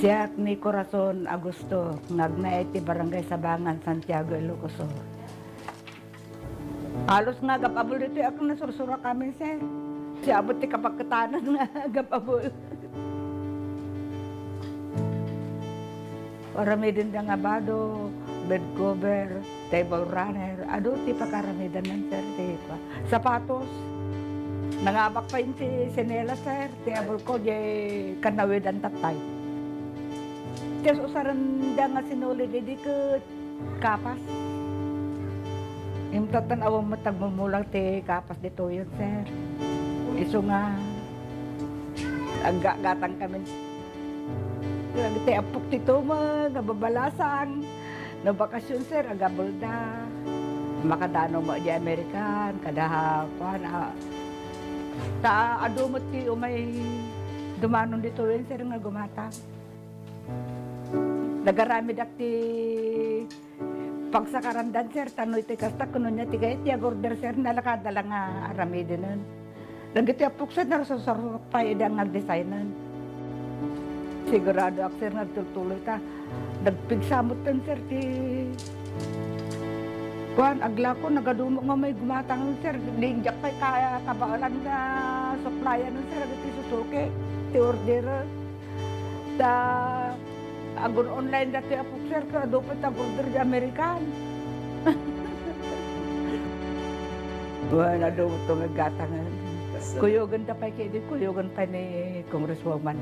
Siak ni Corazon Agusto, ngagna iti Barangay Sabangan, Santiago, Ilocos. Halos nga gapabol dito ako nasursura kami, sir. Siabot ti kapagkatanan nga gapabol. Paramidin da nga bado, bed cover, table runner, ado ti pakaramidan ng sir, ti sapatos. Nangabak pa yun ti sinela, sir, ti abol ko, di kanawid ang tatay. Tiyan usaran da nga sinuli di kapas. Yung tatanaw mo tagmumulang ti kapas dito yun, sir. Iso nga, aggatang kami. Ti apok tito mo, nababalasang, na bakasyon, sir, agabol da. Makadano mo di Amerikan, kadahapan, ta adumot ti umay dumanon dito yun, sir, nga gumatang. Nagarami dakti pagsakarandan, sir, tanoy ti kasta kuno niya ti gayet ya order, sir, nalakadala nga arami dinon. Nagiti apok, sir, narasasarap pa idang nagdesignan. Sigurado ak, sir, nagtutuloy ta. Nagpigsamot tan, sir, ti kuan agla ko nagadumo nga may gumatang, sir, lingjak pa'y kaya kabaalan nga supplyan nun, sir, agiti susuki ti order. Ta agon online dati apok, sir, ka dapat order di Amerikan. Wala daw ito naggatangan. Kuyogan ta pa kaya kuyogan pa ni Congresswoman.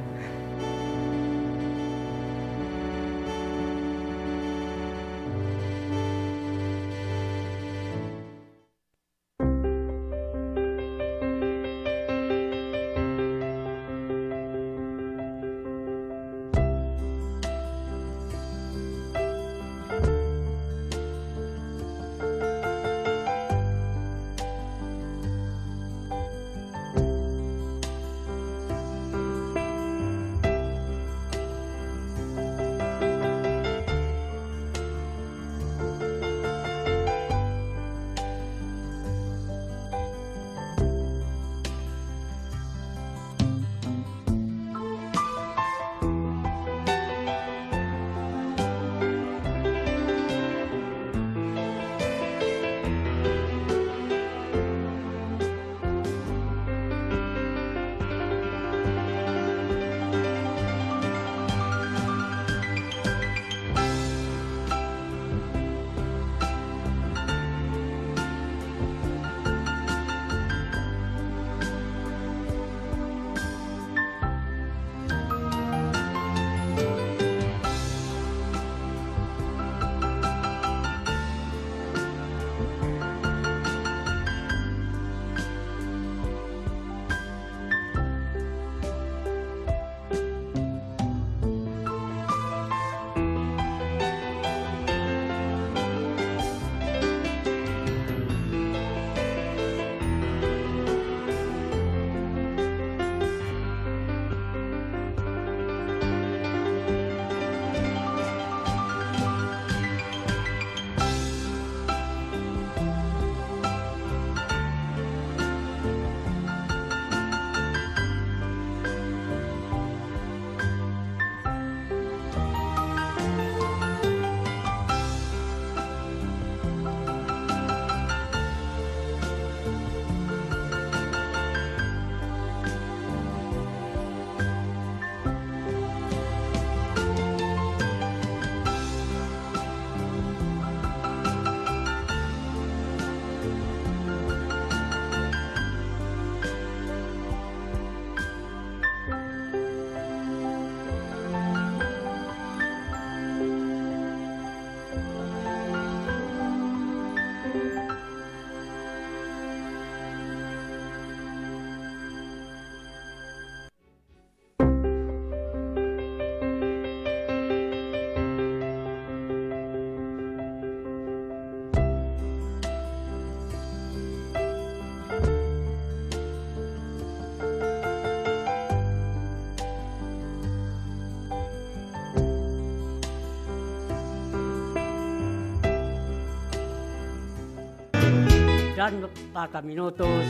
dan pata minutos,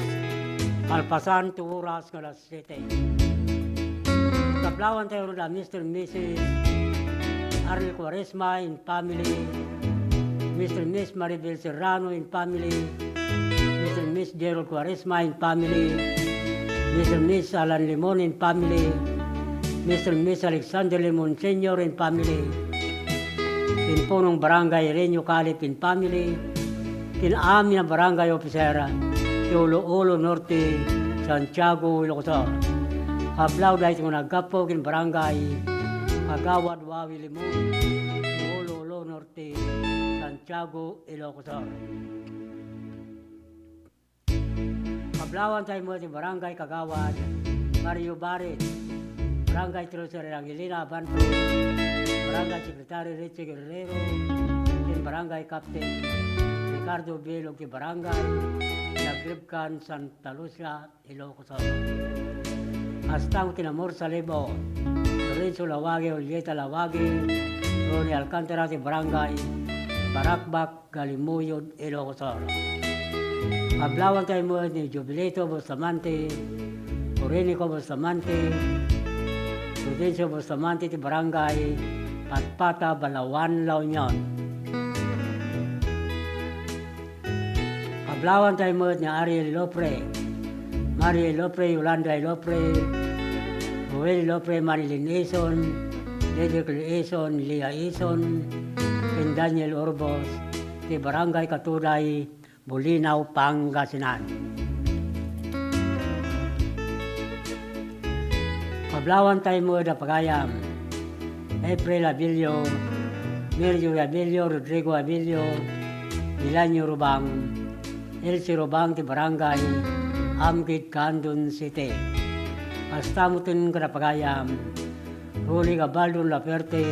malpasan tu oras ng alas 7. Kablawan tayo na Mr. and Mrs. Arnel Quaresma in family, Mr. and Miss Maribel Serrano in family, Mr. and Miss Gerald Quaresma in family, Mr. and Miss Alan Limon in family, Mr. and Miss Alexander Limon Sr. in family, Pinpunong Barangay Renyo Calip in family, Kinaamin na Barangay Officer, Olo Norte, Santiago, Ilocos. Hablaw dahil kung nagkapo kin Barangay, Kagawad Wawi Limon, Olo Norte, Santiago, Ilocos. Hablawan tayo mo sa Barangay Kagawad, Mario Barit, Barangay Treasurer Angelina Abanto, Barangay Secretary Richie Guerrero, Barangay Captain Ricardo Belog ki Barangay Nagribkan Santa Lucia, Ilocos. Hastang Tinamor Salebo, Lorenzo Lawage, Julieta Lawage, Ronnie Alcantara ki Barangay Barakbak, Galimuyod, Ilocos. Hablawan tayo mo ni Jubileto Bustamante, Orenico Bustamante, Prudencio Bustamante ti Barangay Patpata, Balawan, La Union. Kablawan tayo mo ni Ariel Lopre, Mariel Lopre, Yolanda Lopre, Joel Lopre, Marilyn Eson, Dedrick Eson, Lia Eson, and Daniel Orbos, ti Barangay Katuday, Bulinaw, Pangasinan. Kablawan tayo mo na Pagayam, April Abilio, Mirjo Abilio, Rodrigo Abilio, Milanyo Rubang, Elsie Rubang ti Barangay Amkit, Candon City. Pastamutin ka na Pagayam, Ruli Gabaldon Laperte,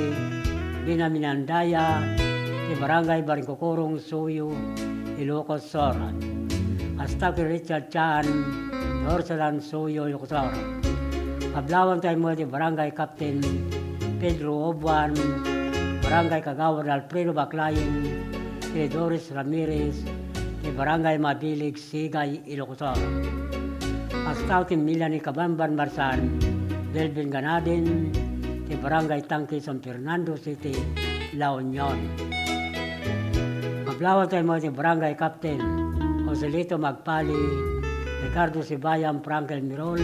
Dina Minandaya, ti Barangay Baringkokorong Suyo, Ilocos Sur. Hasta kay Richard Chan, Norsalan Suyo, Ilocos Sur. Kablawan tayo mo ti Barangay Captain Pedro Obuan, Barangay Kagawad Alfredo Baclayin, ti Doris Ramirez, ti Barangay Mabilig Sigay, Ilocos. Hasta ti Milani Kabamban Marsan, Delvin Ganadin, ti Barangay Tangki San Fernando City, La Union. Kablawan tayo mo ti Barangay Captain Joselito Magpali, Ricardo Sibayam, Frankel Mirol,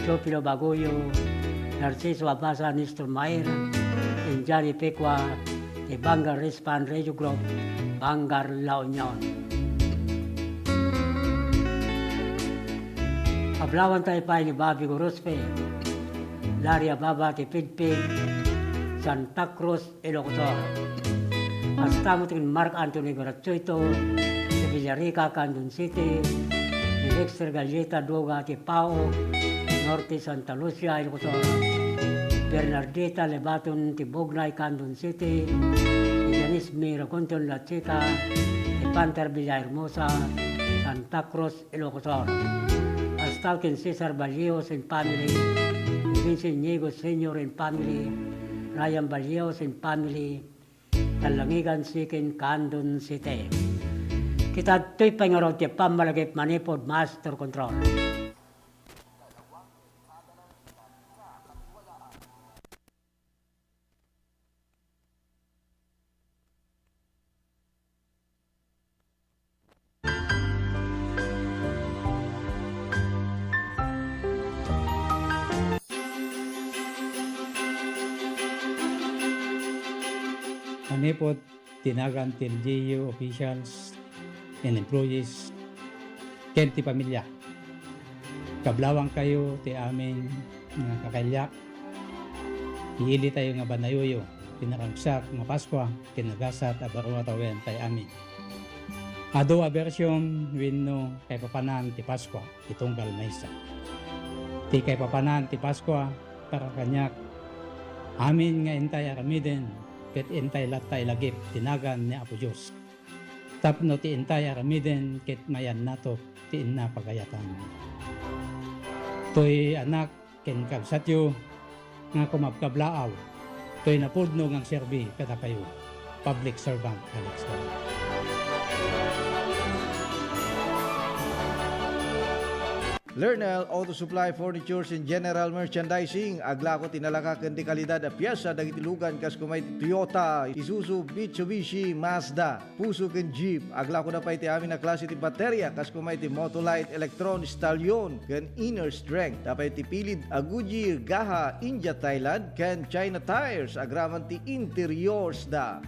Chopilo Baguyo, Narciso Abasa, Nestor Mayer, and Johnny Pecua, the Bangar Rispan Radio Group, Bangar La Union. Kablawan tayo pa ni Bobby Gorospe, Larry Ababa, ti Pidpid, Santa Cruz, Ilocos. Hasta mo tingin Mark Anthony Garachuito, ti Villarica, Candon City, ni Dexter Galleta, Doga, ti Pao, Norte, Santa Lucia, Ilocos. Bernardita Lebaton, Tibognay, Candon City, Janice Miraconton, La Chica, Pantar Villahermosa, Santa Cruz, Ilocos. Hasta kin Cesar Balleos and family, Vincent Niego Sr. and family, Ryan Balleos and family, Talangigan Sikin, Candon City. Kita to'y pangarot ti pamalagip manipod master control.
Manipod, tinagan ti LGU officials and employees, ken ti pamilya. Kablawang kayo ti aming nga kakalyak. Iili tayo nga banayuyo, pinaragsak nga Pasko, kinagasat at baruatawen tayo amin. Ado a version winno kay papanan ti Pasko, itunggal maysa. Ti kay papanan ti Pasko, para kanyak, amin nga intay aramiden, ket intay latay lagip, tinagan ni Apo Diyos. Tapno ti intay aramiden, ket mayan nato, ti inna pagayatan. To'y anak, ken kabsatyo, nga kumabkablaaw, to'y napudno ngang serbi, kada kayo, public servant, Alex Carrera.
Lernel Auto Supply Furnitures and General Merchandising. Agla ko tinalaka ken di kalidad a piyesa dagiti lugan kas kumay Toyota, Isuzu, Mitsubishi, Mazda, Puso ken Jeep. Agla ko na pa iti amin na klase ti baterya kas kumay ti Motolite, Electron, Stallion ken Inner Strength. Dapat ti pilid a Goodyear, Gaha, India, Thailand ken China Tires. Agraman ti interiors da.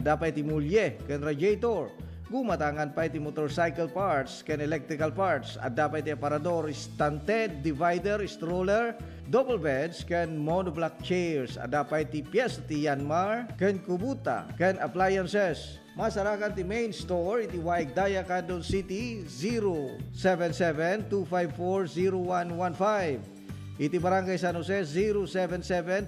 Dapat ti mulye ken radiator. Gumatangan pa iti motorcycle parts ken electrical parts at dapat iti aparador, stunted, divider, stroller, double beds ken monoblock chairs at dapat iti piyesa ti Yanmar ken Kubota ken appliances. Masarakan ti main store iti Waigdaya, Quezon City 077-254-0115. Iti Barangay San Jose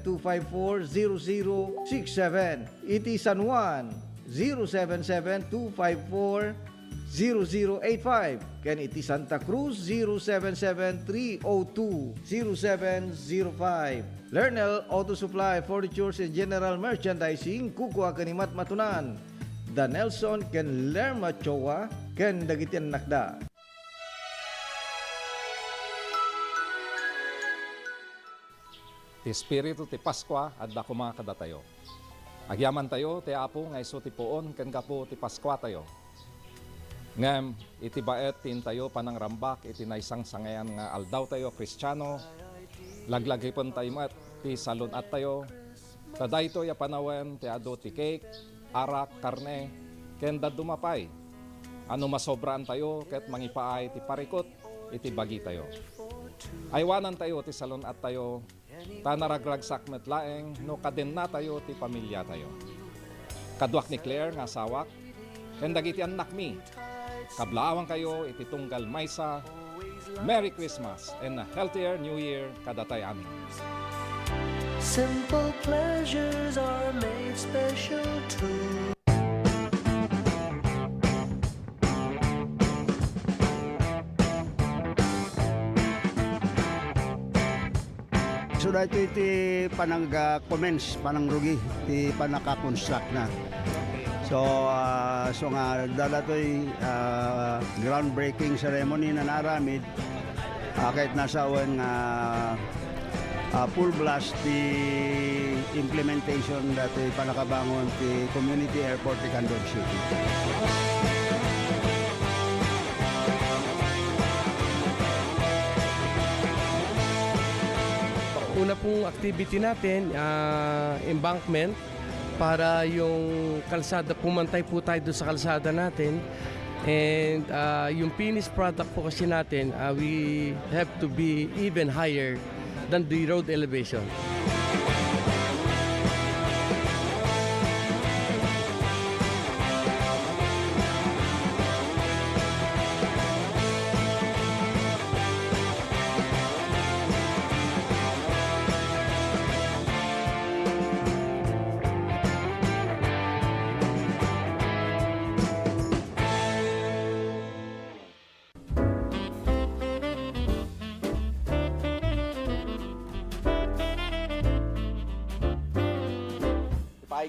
077-254-0067. Iti San Juan 077-254-0085. Ken iti Santa Cruz 077-302-0705. Lernel Auto Supply Furnitures and General Merchandising. Kukua kanimat matunan Da Nelson ken Lerma Chowa ken dagitian nakda.
Ti Espiritu ti Paskwa adda kuma kadatayo. Agyaman tayo, ti Apo, nga iso ti poon, ken kapo ti Paskwa tayo. Ngem, iti baet tin tayo panang rambak, iti naisang sangayan nga aldaw tayo, Kristiyano, laglagipon tayo mat, ti salon at tayo, taday to ya panawen, ti ado ti cake, arak, karne, ken dadumapay. Ano masobraan tayo, ket mangipaay ti parikot, iti bagi tayo. Aywanan tayo, ti salon at tayo, tanaragragsak met laeng no kaden na tayo ti pamilya tayo. Kaduak ni Claire nga sawak, ken dagiti anak mi. Kablawang kayo iti tunggal maysa. Merry Christmas and a healthier New Year kadatay amin.
Simple pleasures are made special too.
So dito iti panang-commence, panang-rugi, iti panaka-construct na. So nga dala to'y groundbreaking ceremony na naramid. Kahit nasa awan full blast the implementation dati panakabangon ti community airport ti Quezon City.
Una pong activity natin, embankment, para yung kalsada, pumantay po tayo doon sa kalsada natin. And yung finished product po kasi natin, we have to be even higher than the road elevation.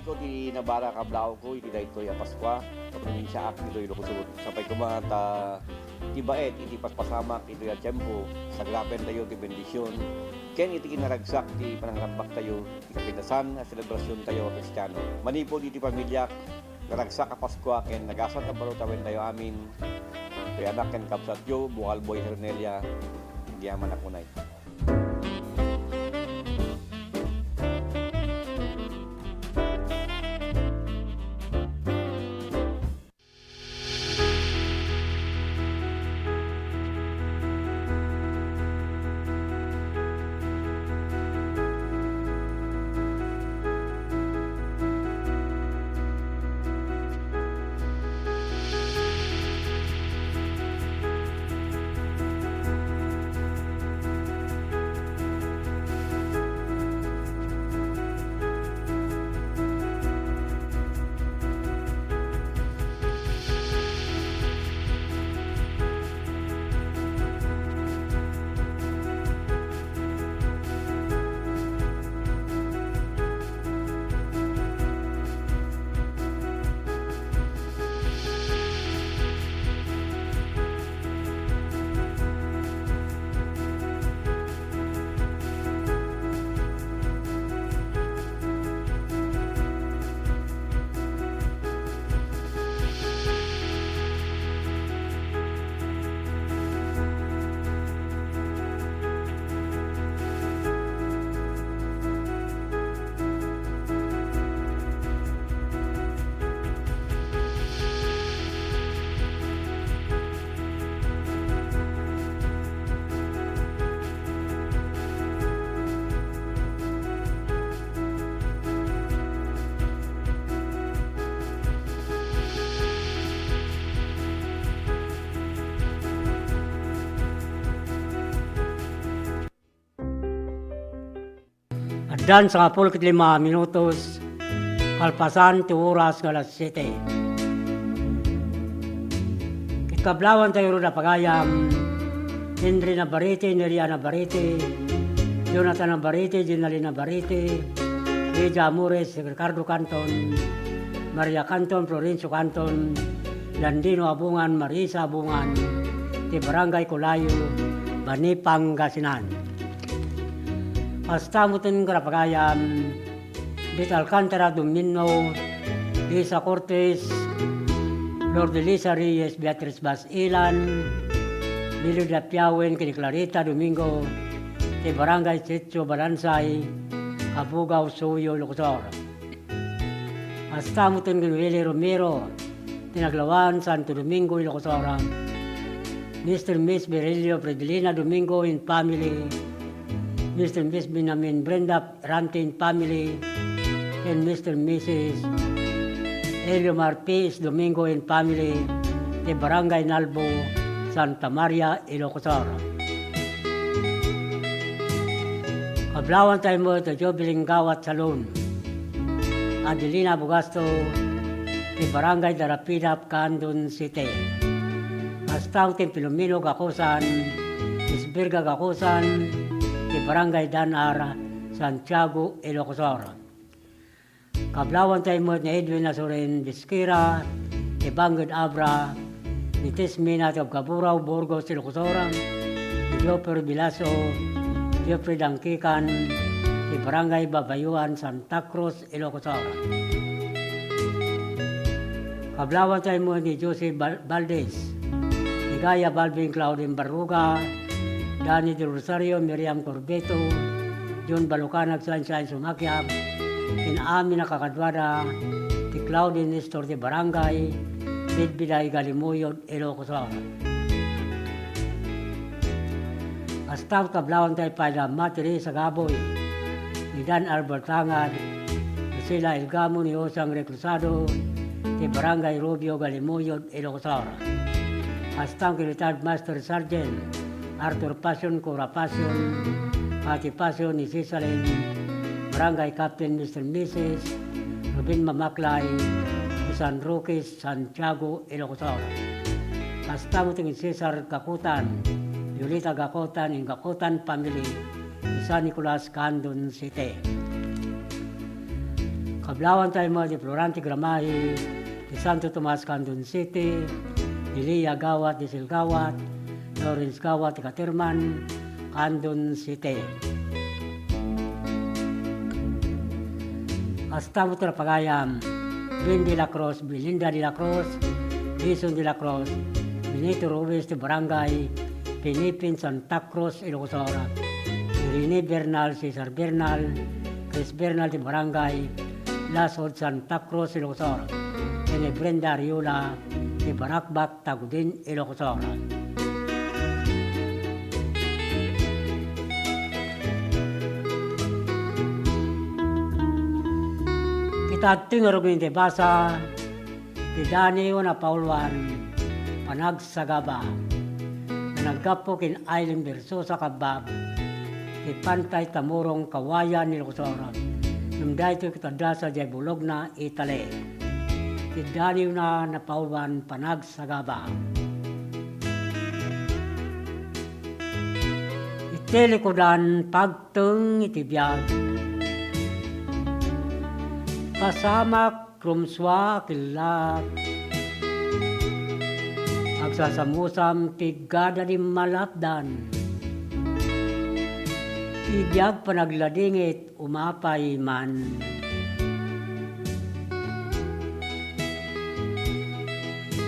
Ko di nabara kablao ko iti daytoy a Paskwa sa probinsya ak ditoy Ilocos. Sapay ko mga ti baet iti paspasamak iti a tiempo saglapen tayo ti bendisyon ken iti kinaragsak ti panangrambak tayo ti kapitasan a selebrasyon tayo a Kristiyano. Manipod iti pamilya naragsak a Paskwa ken nagasat a barutawen tayo amin. Ti anak ken kapsatyo Bukal Boy Hernelia di aman akunay.
Dan sa 45 minutos, kalpasan ti oras nga alas 7. Kitkablawan tayo rin na pagayam, Henry Navarrete, Neria Navarrete, Jonathan Navarrete, Ginali Navarrete, Lydia Amores, Ricardo Canton, Maria Canton, Florencio Canton, Landino Abungan, Marisa Abungan, ti Barangay Colayo, Bani Pangasinan. Hasta mutin karapagayam, Dit Alcantara Domino, Lisa Cortez, Lord Elisa Reyes, Beatriz Basilan, Billy Dapiawen, kini Clarita Domingo, ti Barangay Setio Balansay, Abugaw, Suyo, Lukosor. Hasta mutin Willie Romero, Tinaglawan, Santo Domingo, Ilocosora. Mr. and Miss Berelio Fredelina Domingo in family, Mr. and Miss Binamin Brenda Rante in family, and Mr. and Mrs. Elio Marpes Domingo in family, de Barangay Nalbo, Santa Maria, Ilocosora. Kablawan tayo mo ito, Jobeling Gawat Salon, Adelina Bugasto, de Barangay Darapidap, Candon City. Hastang tim Pilomino Gakusan, Isbirga Gakusan, di Barangay Danar, Santiago, Ilocosor. Kablawan tayo mo ni Edwin Nasurin Biskira, di Bangged Abra, ni Tismina of Kaburaw, Burgos, Ilocosor, di Jopper Bilaso, Jeffrey Dangkikan, di Barangay Babayuan, Santa Cruz, Ilocosor. Kablawan tayo mo ni Jose Valdez, Gaya Balvin Claudine Barruga, Danny De Rosario, Miriam Corbeto, John Balucanag, Sunshine Sumakyab, Amin Nakakadwada, ti Claudine Nestor de Barangay, Bidbiday Galimuyod, Ilocosor. Hasta kablawan tayo pa na Matiri sa Gaboy, ni Dan Albert Tangad, Sila Ilgamo ni Osang Reclusado, ti Barangay Rubio Galimuyod, Ilocosor. Hastang retired Master Sergeant Arthur Passion, Cora Passion, Pati Passion ni Cisalin, Barangay Captain Mr. Mrs. Rubin Mamaklay, San Roque, Santiago, Ilocosor. Hastang tingin Cesar Gakutan, Yulita Gakutan, in Gakutan Family, San Nicolas, Candon City. Kablawan tayo mo di Florante Gramahi, di Santo Tomas, Candon City, Ilia Gawat, Diesel Gawat, Lawrence Gawat, Katerman, Candon City. Hasta mo pagayam, Ben de la Cruz, Belinda de la Cruz, Jason de la Cruz, Benito Rubes de Barangay, Pinipin, Santa Cruz, Ilocosora, Rene Bernal, Cesar Bernal, Chris Bernal de Barangay, Lasod, Santa Cruz, Ilocosora, and Brenda Ariola, di Barakbak, Tagudin, Ilocosor. Kita tingarugin di basa, di Daniyo na Paulwan, Panagsagaba, Nagkapukin Island Verso sa Kabab, di Pantay Tamurong Kawayan, Ilocosor. Yung dahito kita sa Jebulog na Italy. Tidaniw na Napauban Panagsagaba. Itelikodan pagteng itibiyag. Kasamak krumswa kilat. Agsasamusam tigada di malapdan. Tibiyag panagladingit umapay man.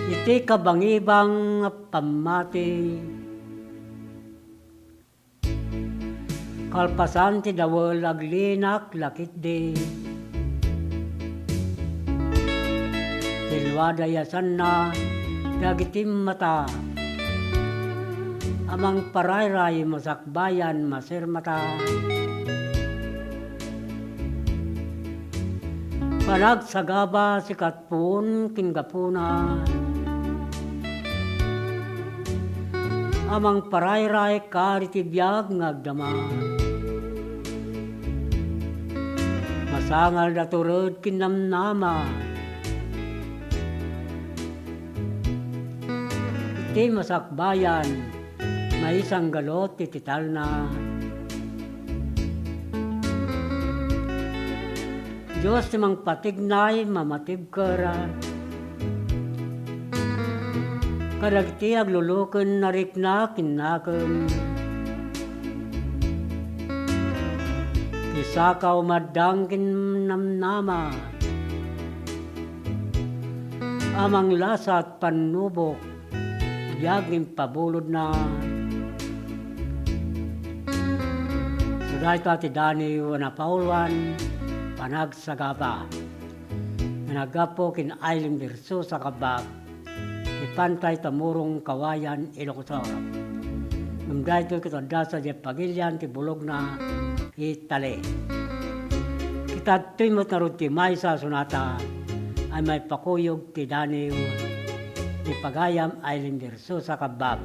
Iti kabangibang pamati, kalpasan ti dawal aglinak lakit di, tilwada yasan na dagitim mata, amang parayray masakbayan masirmata. Panagsagaba sikat pun kingapuna, amang parayray karitibiyag ngagdama. Sangal na turod kinamnama. Iti masakbayan, may isang galot titital na. Diyos timang patignay, mamatib kara. Karagti aglulukan narikna kinakam. Kisakaw madang kinamnama. Amang lasa at panubok, yaging pabulod na. Suday ta ti Dani wana Pauluan, panagsagaba. Nagapo kin Ailing Dirso sa kabab, ipantay tamurong kawayan Ilocos. Nung dahil kitanda sa Pagilian, ti bulog na itali. Kita timot na rin ti Maysa sunata, ay may pakuyog ti Dani ni Pagayam Ailing Dirso sa kabab.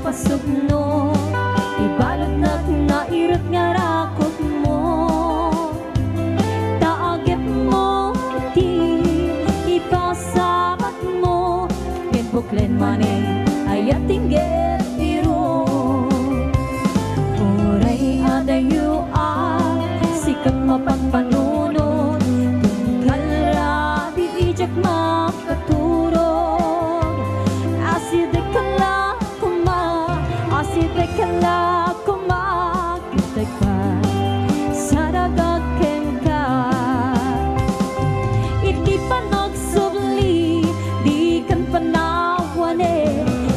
Pasugno, ibalot na't nairot nga rakot mo. Taagip mo, iti ipasabat mo. Genbuklen maning ayat tinggit biro. Oray adayo sikat mapagpanunod. Tunggal rabi ijak makaturog. Asidek ka lang Asite kala kumakitag pa sa nagagken ka. Iti pa nagsubli, di kan panawan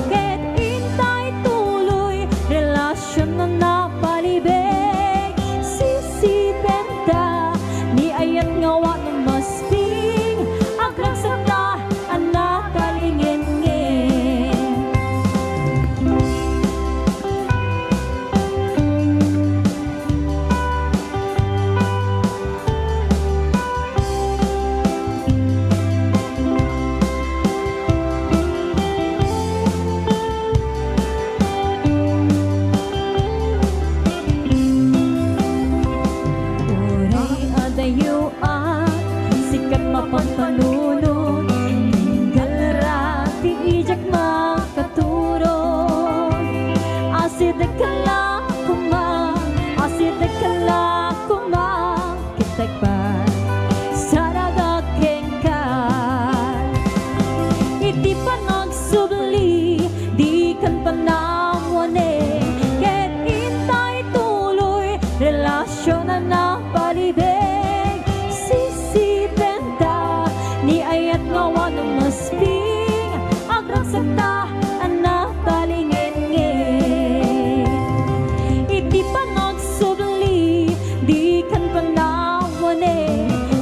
ket intay tuloy, relasyon na napalibig. Sisipen ta, ni ayat ngawa ng masping, agragsak ta, anak kalingin. Sikat mapagpanunod, tinggal rati ijak makaturod. Asidek kala kuma, kitag pa sa nagagken ka. Iti pa nagsubli, di kan panawan ket intay tuloy, relasyon na napalibig. Sisipenta, ni ayat ngawa ng masping, agragsak ta, anak talingin. Iti pa nagsubli, di kan panawan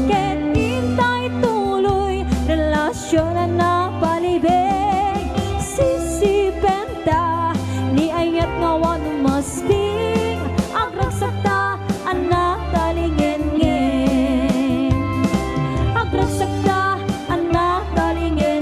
ket intay tuloy, relasyon na napalibig. Sisipenta, ni ayat ngawa ng masping, agragsak ta, anak talingin. Agragsak ta, anak talingin.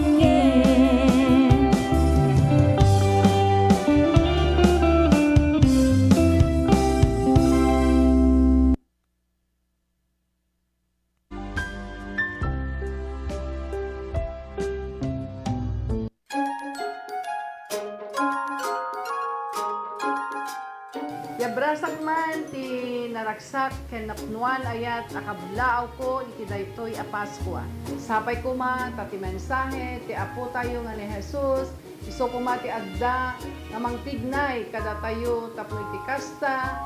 Yabrasak man ti naraksak ken napnuan ayat akablaaw ko iti daytoy a Paskwa. Sapay kuma ta ti mensahe ti apo tayo nga ni Jesus, iso kuma ti adda nga mangtignay kada tayo tapno iti kasta,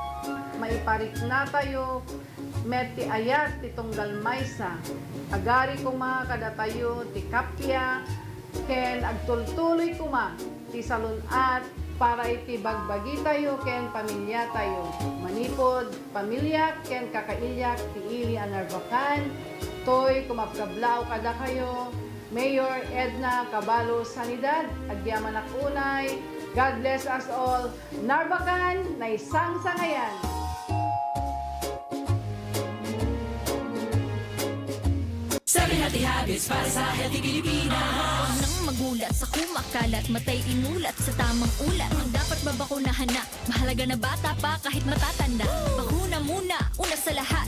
maiparik na tayo met ti ayat ti tunggal maysa. Agari kuma kada tayo ti kapya ken agtultuloy kuma ti salunat para iti bagbagi tayo ken pamilya tayo. Manipod pamilya ken kakailyak ti ili anarbakan. Toy kumapkablao kada kayo. Mayor Edna Cabalo Sanidad, agyaman akunay. God bless us all. Narbakan na isang sangayan.
7 Healthy Habits para sa Healthy Pilipinas.
Huwag nang magulat sa kumakalat, matay inulat sa tamang ulat. Ang dapat babakunahan na, mahalaga na bata pa kahit matatanda. Bakuna muna, una sa lahat.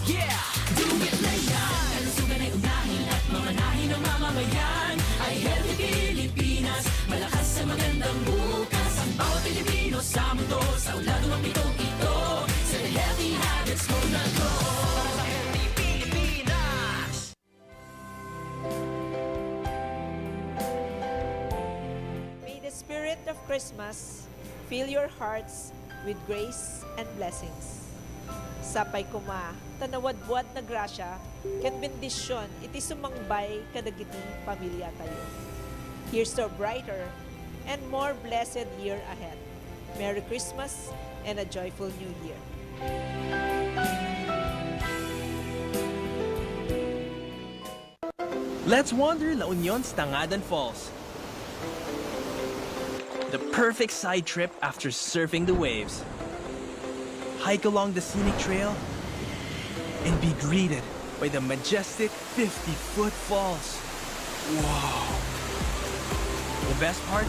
Yeah! Do it like that! Kalusugan ay unahin at mamanahin ng mamamayan. Ay Healthy Pilipinas, malakas sa magandang bukas. Ang bawat Pilipino sa mundo, sa ulado ng pitong ito. 7 Healthy Habits mo na to. Para sa Healthy Pilipinas!
May the spirit of Christmas fill your hearts with grace and blessings. Sapay kuma, tanawad-buad na grasya, ken bendisyon, iti sumangbay kadagiti pamilya tayo. Here's to a brighter and more blessed year ahead. Merry Christmas and a joyful New Year.
Let's wander La Union's Tangadan Falls. The perfect side trip after surfing the waves. Hike along the scenic trail and be greeted by the majestic 50-foot falls. Wow! The best part?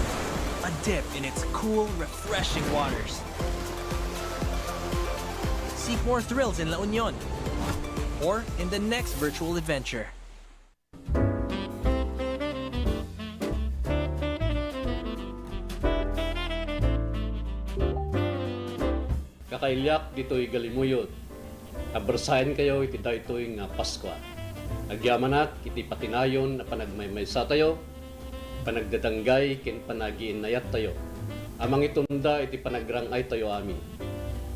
A dip in its cool, refreshing waters. Seek more thrills in La Union or in the next virtual adventure.
Kakailyak dito'y galimuyot. Abersayan kayo iti daytoy nga Pasko. Agyamanat iti patinayon na panagmaymaysa tayo, panagdadanggay ken panagiinayat tayo. Amang itunda iti panagrangay tayo amin.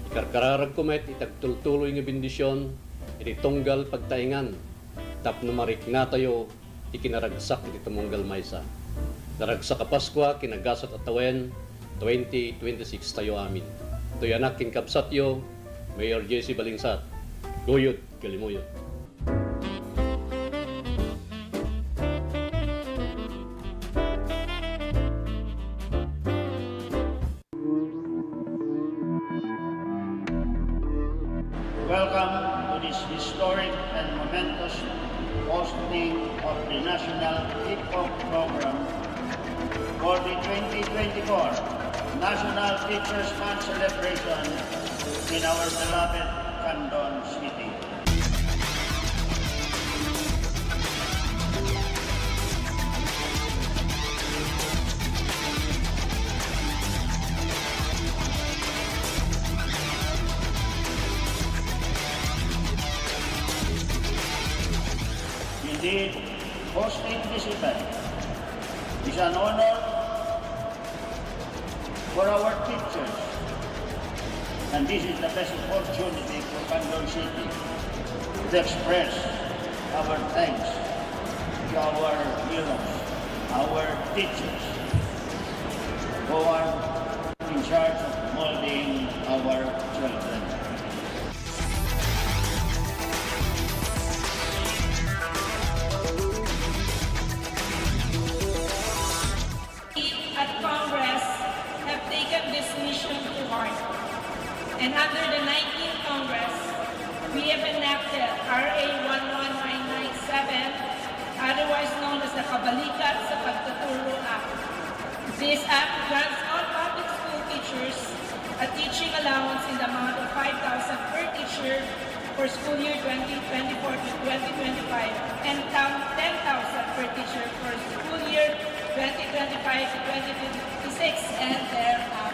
Ikarkararag kumet itagtultuloy nga bendisyon, iti tunggal pagtaingan. Tapno marikna tayo, iti kinaragsak iti tumunggal maysa. Naragsak a Pasko kinagasat at tawen, 2026 tayo amin. Ito'y anak king kapsatyo, Mayor Jesse Balingsat. Guyod, galimuyot.
Welcome to this historic and momentous hosting of the National Hip Hop Program for the 2024 National Teachers Month celebration in our beloved Candon City. Indeed, hosting this event is an honor for our teachers, and this is the best opportunity for Candon City to express our thanks to our heroes, our teachers, who are in charge of molding our children.
At Congress have taken this mission to heart. And under the 19th Congress, we have enacted RA 11997, otherwise known as the Kabalikat sa Pagtuturo Act. This act grants all public school teachers a teaching allowance in the amount of 5,000 per teacher for school year 2024 to 2025 and 10,000 per teacher for school year 2025 to 2026 and thereafter.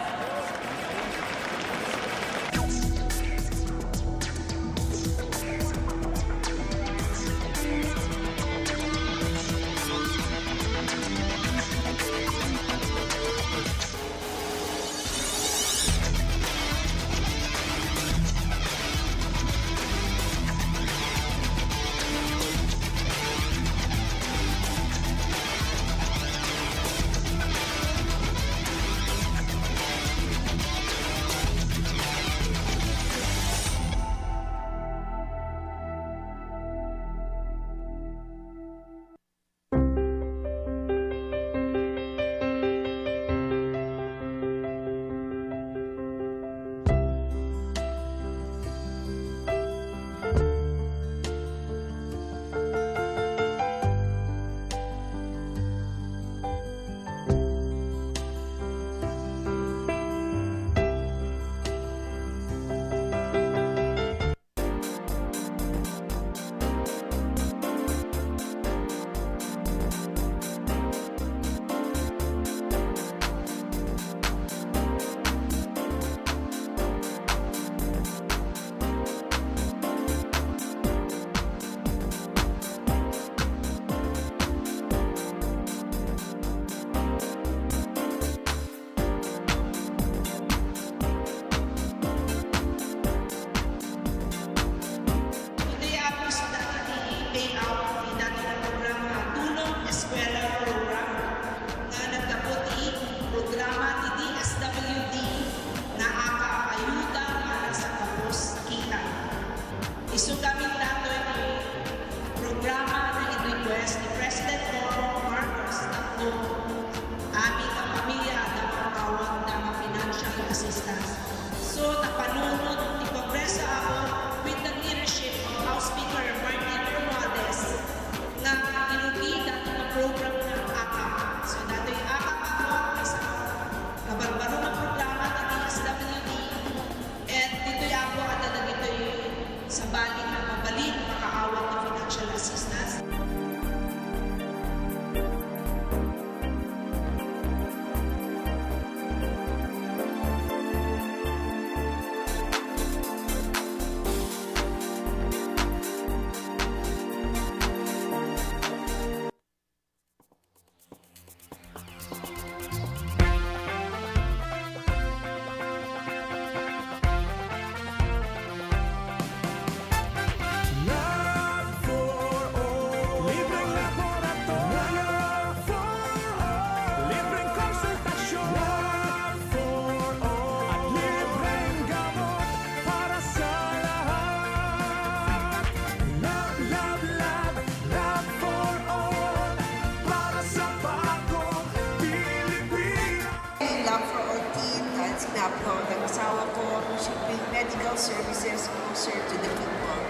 medical services closer to the people.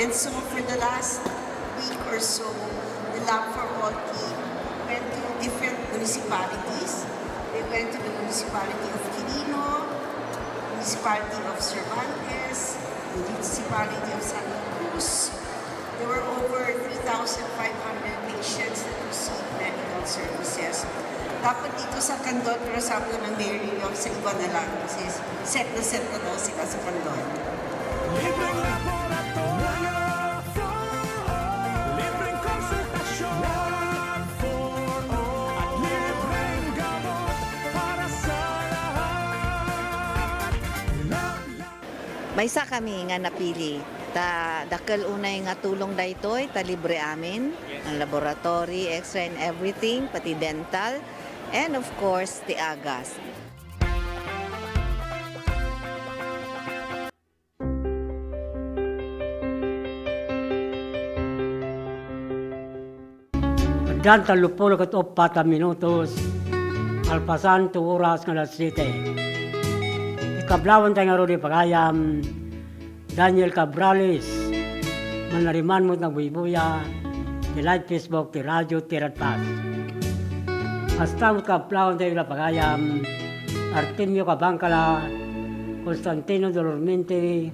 And so for the last week or so, the Lab for All team went to different municipalities. They went to the municipality of Quirino, municipality of Cervantes, municipality of Santa Cruz. There were over 3,500 patients that received medical services. Dapat dito sa Candon, pero sabi ng Mayor yung sa iba na lang kasi set na daw sila sa Candon.
Libreng laboratorio for all. Libreng konsultasyon for all. At libreng gamot para sa lahat.
Maysa kami nga napili. Dakal unay nga tulong daytoy, ta libre amin. Ang laboratory, X-ray and everything, pati dental. And of course, the agas.
Dan talupolo kat 4 minutos. Alpasan 2 oras ng alas 7. Ikablawan tayo nga ro di pagayam. Daniel Cabrales. Manariman mo ng buibuya. Di live Facebook, di radio, di radpas. Hasta mo kablawan tayo na pagayam. Artemio Cabangcala. Constantino Dolormente.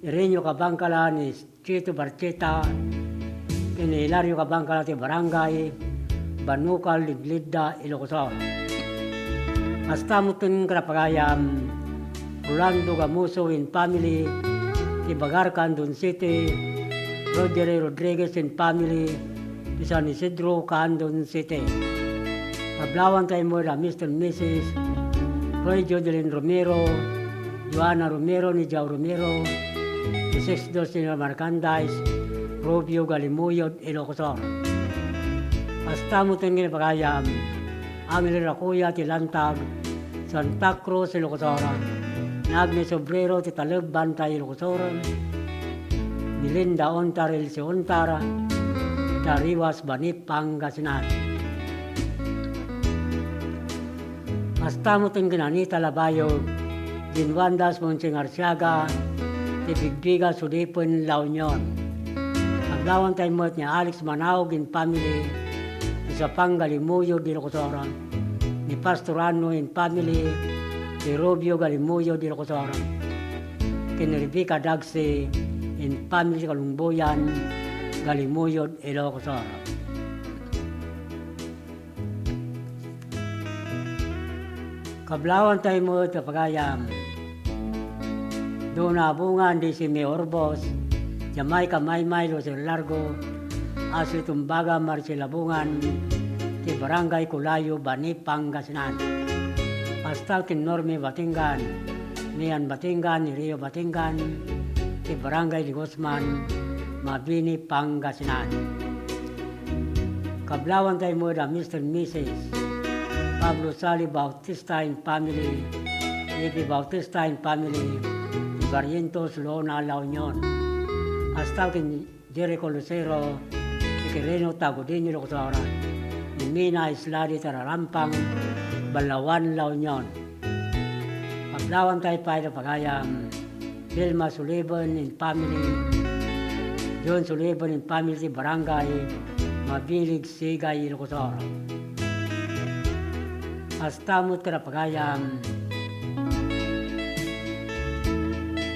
Irenio Cabangcala ni Chito Barcheta. Kini Hilario Cabangcala ti Barangay. Banukal, Lidlidda, Ilocosor. Hasta mo tin karapagayam. Rolando Gamuso in family. Ibagar Candon City, Roger Rodriguez and family, San Isidro, Candon City. Pablawan tayo mo na Mr. and Mrs. Roy Jodelyn Romero, Joanna Romero ni Jao Romero, ni 6 ni Marcandice, Rubio Galimuyod, Ilocosor. Hasta mo tingin pagayam, Angel Racuya, Tilantag, Santa Cruz, Ilocosor. Agnes Obrero, Titalog, Bantay, Ilocosor, Milinda Ontar, Elsie Ontara, Tariwas, Banip, Pangasinan. Hasta mo itong Ginanita Labayog, Ginwandas, Monsing Arsiaga, Tibigbiga, Sudipon, La Union. Aglawan tayo mo niya Alex Manaog in family, isa pang Galimuyo, Ilocosor, ni Pastorano in family, ni Rubio Galimuyo di Ilocosor, kini Rebecca Dagse in family Kalungboyan, Galimuyo, Ilocosor. Kablawan tayo mo ito pagayam. Doon abungan di si Mayor Bos, Jamaica Maymay, Rosel Largo, Asli Tumbaga, Marcela Bungan, di Barangay Kulayo, Bani, Pangasinan. Hasta kin Norme Batingan, Nian Batingan, ni Rio Batingan, di Barangay di Guzman, Mabini, Pangasinan. Kablawan tayo mo na Mr. and Mrs. Pablo Sali Bautista in family, Epi Bautista in family, di Barrientos, Lona, La Union. Hasta kin Jericho Lucero, di Quirino, Tagudinho, Ilocosor, ni Mina Isladi, Tararampang, Balawan, La Union. Paglawan tayo pa na pagayam, Vilma Sullivan in family, John Sullivan in family, Barangay, Mabilig, Sigay, Ilocosor. Astamot ka na pagayam,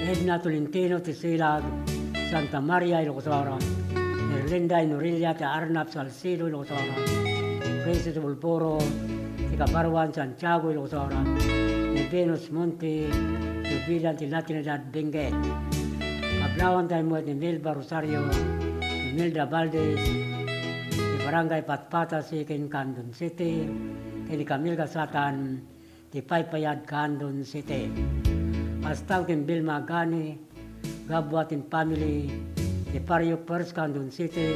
Edna Tolentino, Tisilag, Santa Maria, Ilocosor, Erlinda Inorilla, Arnap, Salcido, Ilocosor, Francis Bulporo, Cabarwan, Santiago, Ilocosor, ni Venus Monte, Tubilan, Tinatinidad, Benguet. Pablawan tayo mo ni Milba Rosario, ni Milda Valdez, ni Barangay Patpata, Sikin, Candon City, ni Camille Gasatan, ni Paypayad, Candon City. Hasta kin Bilma Gani, Gabwat in family, ni Pariok Pers, Candon City,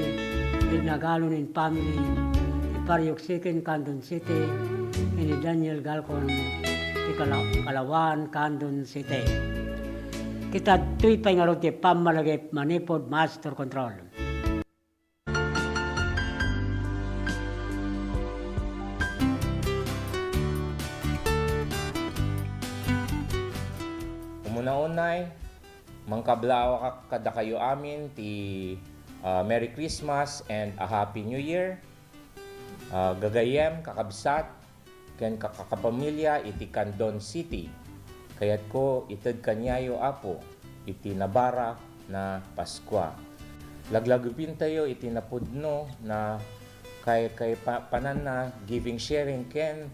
ni Nagalon in family, ni Pariok Sikin, Candon City, ni Daniel Galcon, ni Kalawan, Candon City. Kita tuy pa nga rin pamalagay manipod master control.
Umuna-unay, mangkablaw kada kayo amin ti Merry Christmas and a Happy New Year. Gagayem, kakabsat, ken kakapamilya iti Candon City. Kayat ko ited kanyayo apo iti nabara na Paskwa. Laglagupin tayo iti napudno na kay panan na giving sharing ken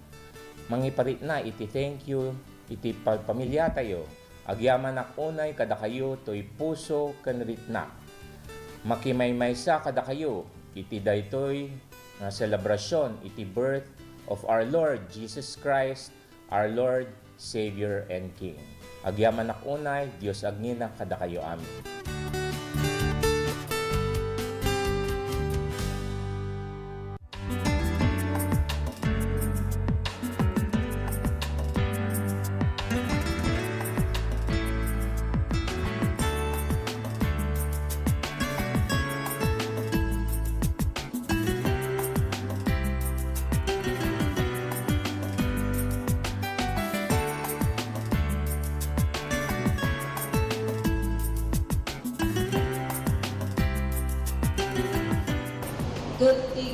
mangiparit na iti thank you iti pamilya tayo. Agyaman unay kada kayo to'y puso ken ritna. Makimay-maysa kada kayo iti daytoy na selebrasyon iti birth of our Lord Jesus Christ, our Lord, Savior, and King. Agyaman unay, Dios agnina kada kayo amin.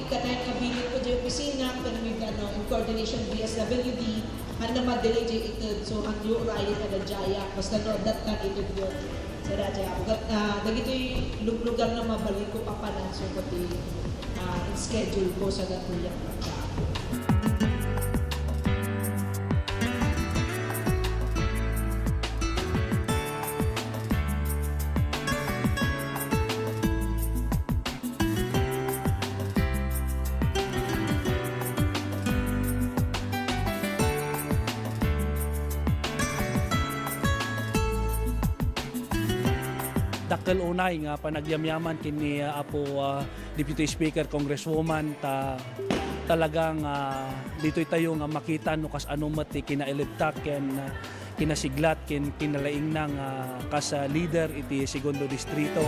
Katay kabilit po di opisina, panamig in coordination BSWD, handa ma-delay di ito, so ang yung rayo na jaya, basta no, that kan ito yun. Sa radya, dagito'y lugar na mabalik ko papanan, so pati schedule ko sa gatuyang.
Dakkel unay nga panagyamyaman kini apo Deputy Speaker Congresswoman talagang dito'y tayo nga makita no kas anumat kinailibtak ken kinasiglat ken kinalaing nang kas leader iti segundo distrito.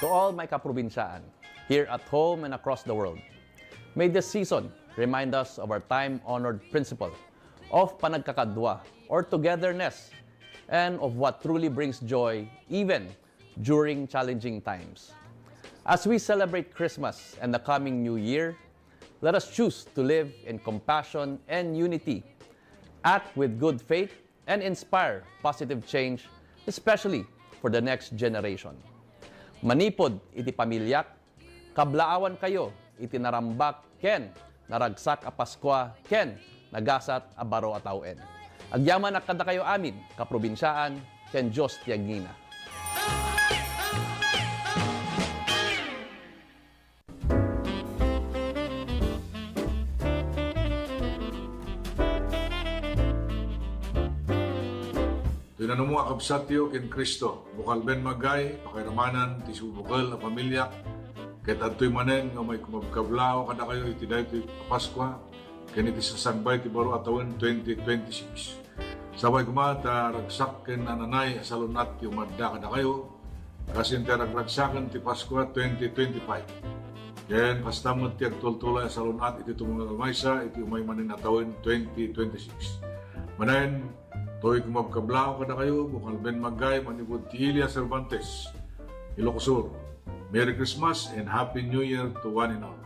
To all my kaprobinsaan, here at home and across the world, may this season remind us of our time-honored principle of panagkakadwa or togetherness and of what truly brings joy even during challenging times. As we celebrate Christmas and the coming New Year, let us choose to live in compassion and unity, act with good faith, and inspire positive change, especially for the next generation. Manipod iti pamilyak, kablaawan kayo iti narambak ken naragsak a Paskwa ken nagasat a baro a tawen. Agyaman kada kayo amin kaprobinsyaan ken Dios ti agnina.
Tinanong mo akabsatyo ken Kristo, bukal ben magay, pakiramanan, ti subukal na pamilya, ket adtoy manen nga may kumabkablao kada kayo iti daytoy Paskwa, ken iti sasangbay ti baro a tawen 2026. Sabay kumata ragsak ken nananay asalunat ti umadda kada kayo, kasin ti ragragsaken ti Paskwa 2025. Ken pastamot ti agtultulay asalunat iti tumungal maysa iti umay manen a tawen 2026. Manen to'y kumabkablao kada kayo, bukal ben magay, manibod ti Ilia Cervantes, Ilocos Sur. Merry Christmas and Happy New Year to one and all.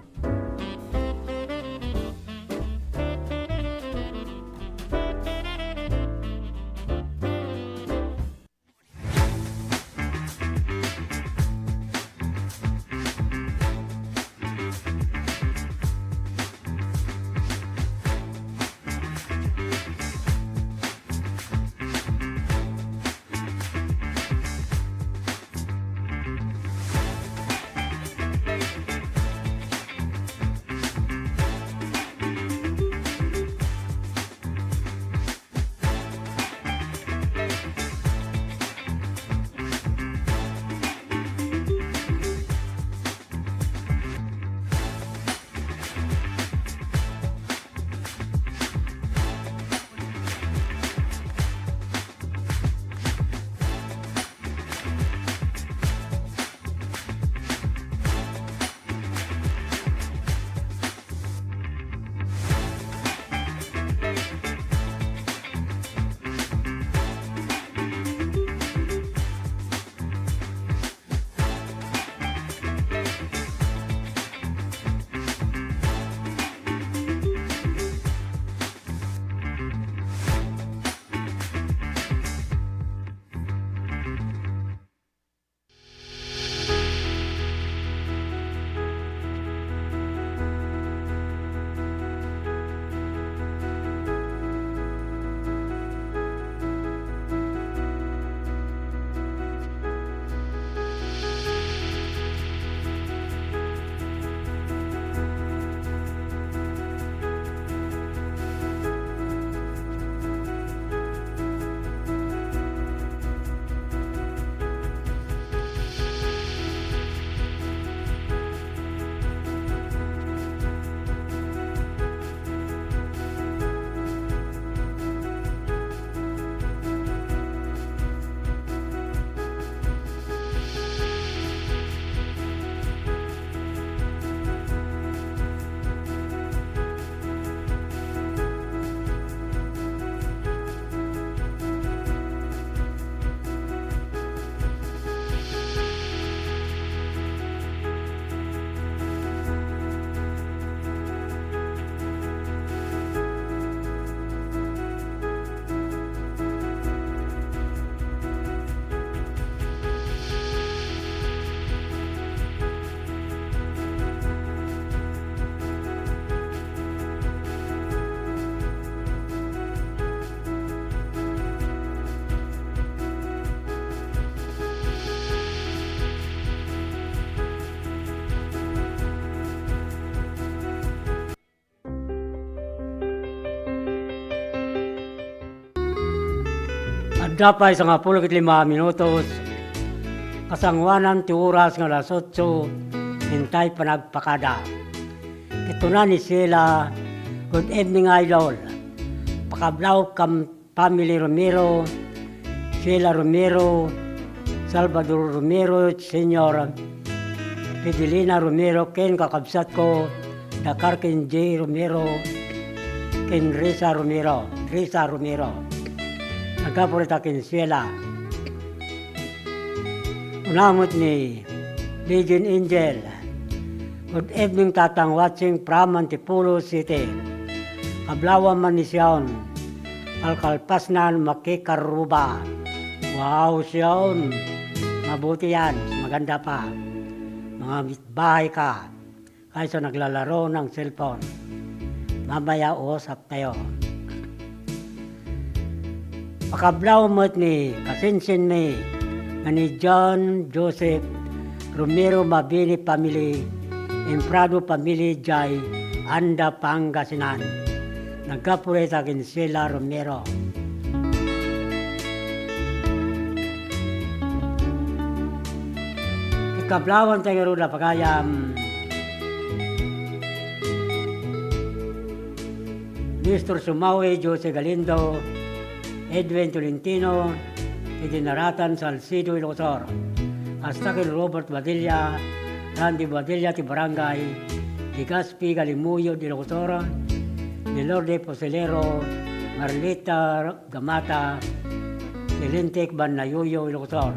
Dapay sa nga 15 minutos, kasangwanan ti oras nga alas 8, hintay panagpakada. Ito na ni Sheila, good evening idol. Pakablaw kam family Romero, Sheila Romero, Salvador Romero, Senyor Fidelina Romero, ken kakabsat ko, Dakar ken J. Romero, ken Risa Romero. Nagkapulit akin Sheila. Unamot ni Legion Angel. Good evening tatang watching from Antipolo City. Kablawan man ni Siyon. Alkalpasnan makikaruba. Wow Siyon. Mabuti yan. Maganda pa. Mga bahay ka. Kaysa naglalaro ng cellphone. Mamaya usap tayo. Pakablaw mo't ni kasinsin ni nga ni John Joseph Romero Mabini Family Imprado Family Jai Anda Pangasinan. Nagkapulit akin Sheila Romero. Ikablawan tayo rin na pagayam Mr. Sumawi Jose Galindo, Edwin Tolentino, Idinaratan Salcido Ilocosor, Astakel Robert Badilla, Randy Badilla ti Barangay, di Gaspi Galimuyo di Ilocosor, di Lorde Poselero, Marlita Gamata, di Lintek Banayuyo Ilocosor,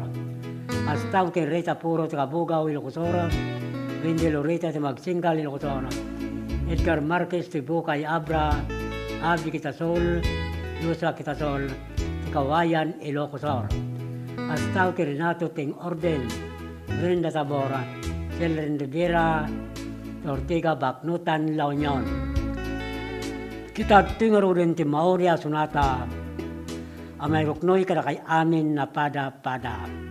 Astaw ti Rita Puro ti Kabugaw Ilocosor, Windy Lorita ti Magsingal Ilocosor, Edgar Marquez ti Bukay Abra, Abdi Kitasol, Yusa Kitasol, Kawayan, Ilocosor. Astaw ki Renato Ting Orden, Brenda Tabora, Selren Rivera, Ortiga Baknutan, La Union. Kita tingaro rin ti Maoria Sunata, amay ruknoy kada kay amin na pada-pada.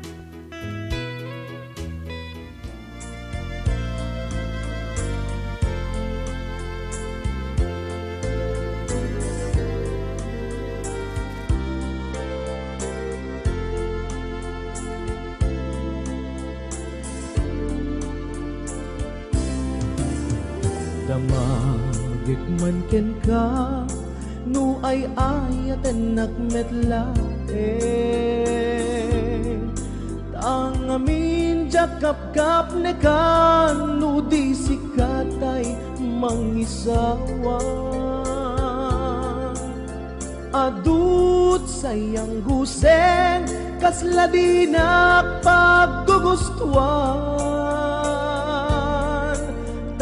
Damagit man ken ka, no ay ayaten nakmetla Tang amin jakap-kap ne ka, no di sikatay mangisawa Adut sayang guseng, kasla di nakpaggugustuan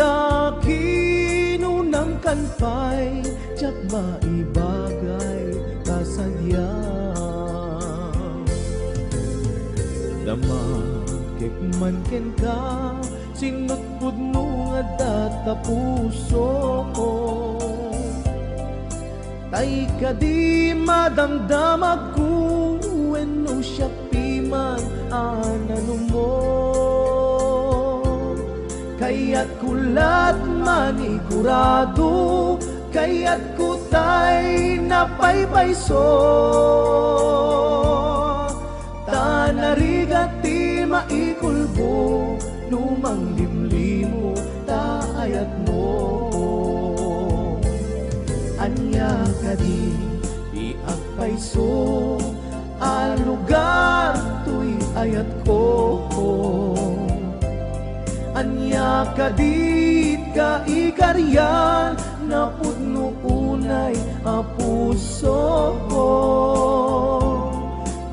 Dakinunang kanpay, tsak maibagay kasadya Damakik man ken ka, sinutpud mo nga data puso ko Tay ka di madamdamag ko, no siya piman anano mo Kaya't kulat manigurado, kaya't kutay napaypayso Tanarigati maikulbo, lumang limlimo taayat mo Anya ka di iagpayso, alugar to'y ayat ko Anya kadit ka ikaryan, napudno unay apuso ko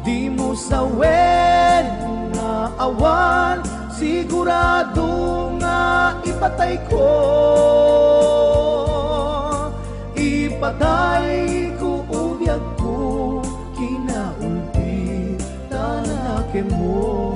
Di mo sawen nga awan, sigurado nga ipatay ko Ipatay ko ubiyag ko, kinaulpi tanake mo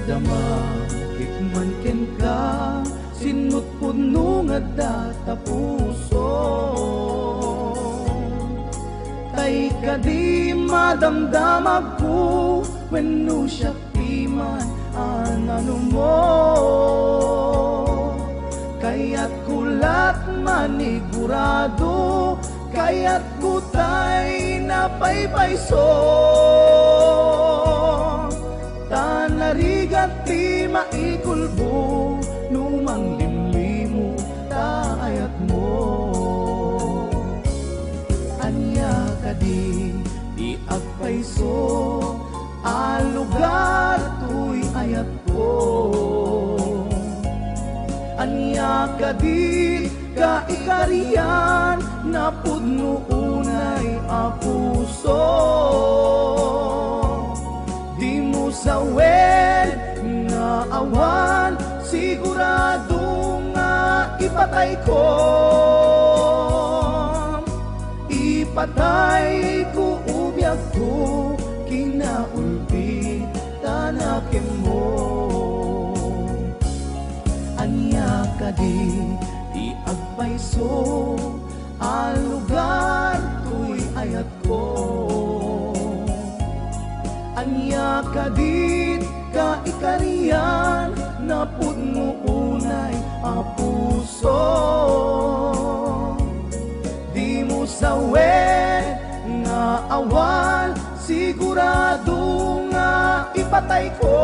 dama Kitman ken ka Sinut puno nga data puso Kay kadi madamdamag ko Wenno siya piman anano mo Kaya't kulat manigurado Kaya't kutay napaypayso Tanarigat ti maikulbo Numang limlimo taayat mo Anya kadi di agpayso Alugar tuy ayat ko Anya kadi kaikarian na pudno unay apuso Di mo sawen nga awan sigurado nga ipatay ko Ipatay ko ubyak ko kinaulbi tanakin mo Anya kadi agpayso ang lugar tuy ayat ko Anya kadit kaikarian na pudno unay apuso Di mo sawen nga awan sigurado nga ipatay ko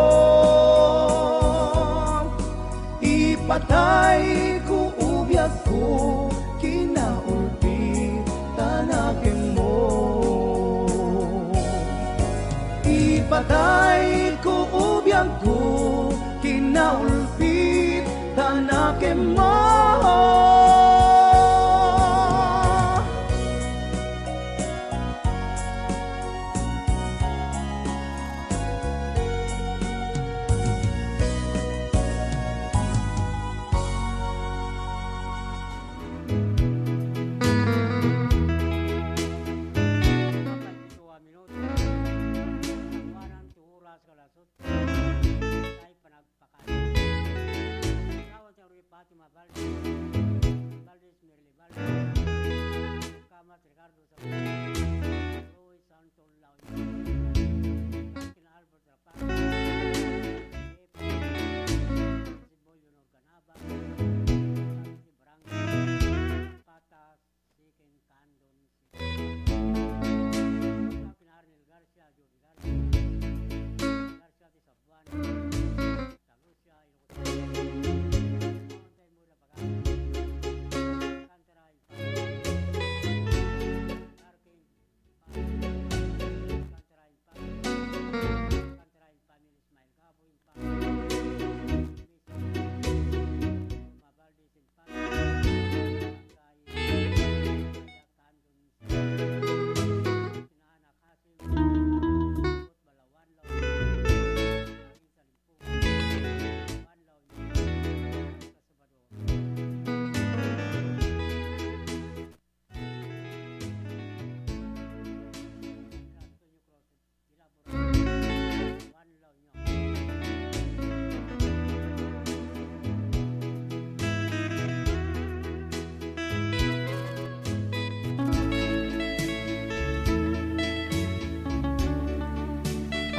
Ipatay ko ubyak ko kinaulpi tanakin mo Ipatay ko ubyak ko kinaulpi tanakin mo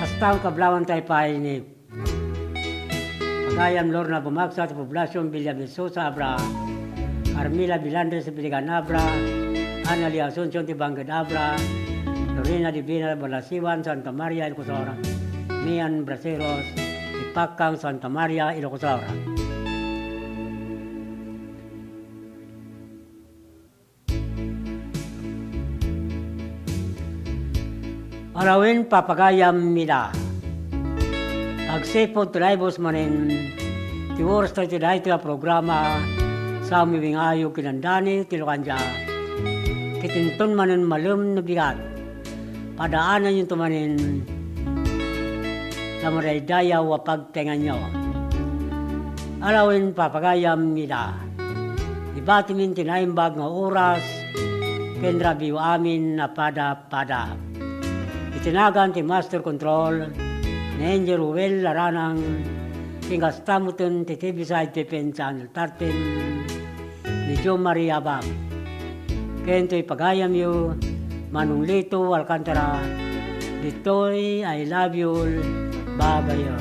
Hasta ang kablawan tayo pa ni Pagayam Lorna Bumagsa sa Poblasyon Villavisosa Abra Carmila Bilandre sa Piligan Abra Anali Asuncion Tibanggad Abra Lorena Divina Balasiwan Santa Maria Ilocosora Mian Braceros Ipakang Santa Maria Ilocosora Arawin papagayam mida. Agsipod tulaybos manin tiwors tayo tiday ito programa sa umiwing ayo kinandani tilokanja. Kitintun manin malum na bigat. Padaanan yung tumanin sa maraydaya wapag tengan nyo. Arawin papagayam mida. Ibatimin tinaimbag nga oras kendra biyo amin na pada-pada. Itinagan ti Master Control Nenjer Ruel laranang tingastamutun ti TV Side Defense Channel 13 ni Jo Maria Bab. Kento'y pagayam yu Manung Lito Alcantara. Dito'y I love you all. Babayo.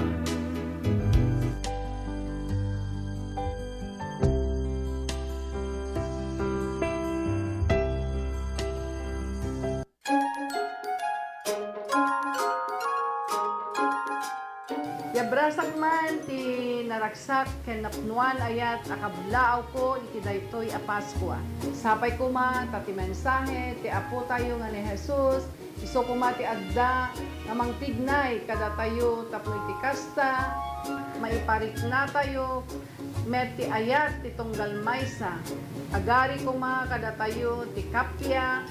Yabrasak man ti naragsak ken napnuan ayat akablaaw ko iti daytoy a Paskwa. Sapay kuma tati mensahe ti apo tayo nga ni Jesus, iso kuma ti adda namang tignay kada tayo tapno iti kasta, maiparik na tayo met ti ayat ti tunggal maysa. Agari kuma kada tayo ti kapya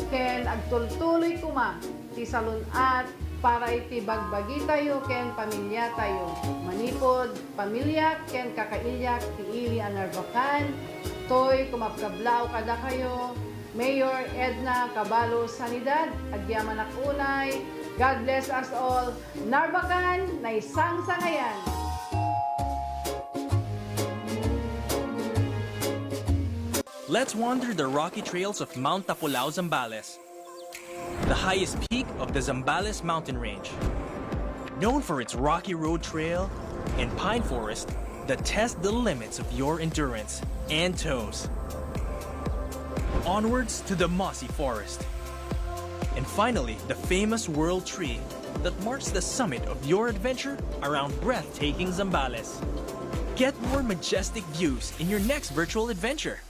ken agtultuloy kuma ti salunat para iti bagbagi tayo ken pamilya tayo. Manipod, pamilya ken kakailyak ti ili anarbakan. Toy kumapkablaw kada kayo. Mayor Edna Cabalo Sanidad, agyaman akunay. God bless us all. Narbakan, naisang sangayan.
Let's wander the rocky trails of Mount Tapulao, Zambales, the highest peak of the Zambales mountain range. Known for its rocky road trail and pine forest that test the limits of your endurance and toes. Onwards to the mossy forest. And finally, the famous world tree that marks the summit of your adventure around breathtaking Zambales. Get more majestic views in your next virtual adventure.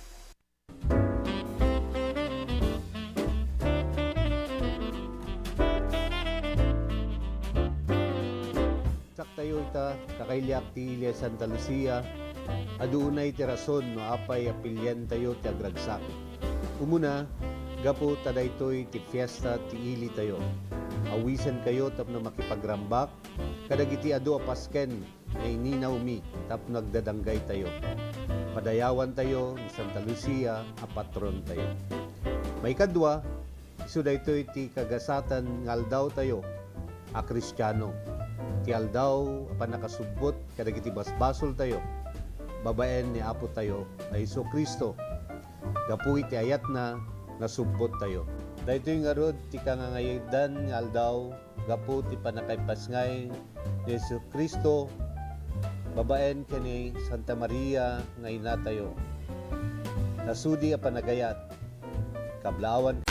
Tayo ita kakailyak ti Ilia Santa Lucia, adunay ti rason no apay apilyan tayo ti agragsak. Umuna, gapo tadaytoy ti fiesta ti ili tayo. Awisan kayo tapno makipagrambak, kadagiti adu apasken na ininaw mi tapno nagdadanggay tayo. Padayawan tayo ni Santa Lucia, a patron tayo. May kadwa, iso daytoy ti kagasatan ngaldaw tayo, a Kristiyano. Ti aldaw apan nakasubbot kadagiti basbasol tayo. Babaen ni Apo tayo na Hesus Kristo. Gapu iti ayat na nasubbot tayo. Daytoy nga rod ti kangangaydan nga aldaw gapu ti panakaypasngay ni Hesus Kristo. Babaen kani Santa Maria nga ina tayo. Nasudi a panagayat. Kablawan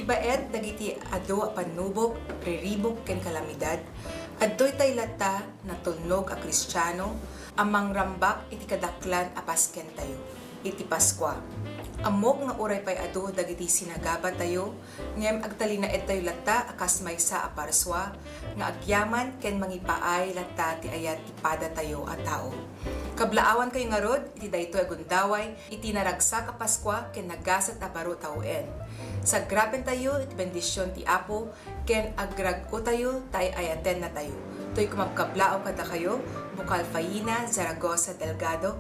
Ibaet dagiti adu a panubok, riribok ken kalamidad, adtoy tay lata na tulnog a Kristiyano, amang rambak iti kadaklan a Pasken tayo, iti Paskwa. Amok nga uray pay adu dagiti sinagabat tayo, ngem agtalinaed tayo latta akas maysa a parswa, nga agyaman ken mangipaay latta ti ayat ti pada tayo a tao. Kablaawan kayo nga rod, iti daytoy agundaway, iti naragsak a Paskwa ken nagasat a baro tawen. Sagrapen tayo iti bendisyon ti Apo, ken agrag-o tayo tay ayaten na tayo. To'y kumagkablao kada kayo, Bukal Faina, Zaragoza, Delgado,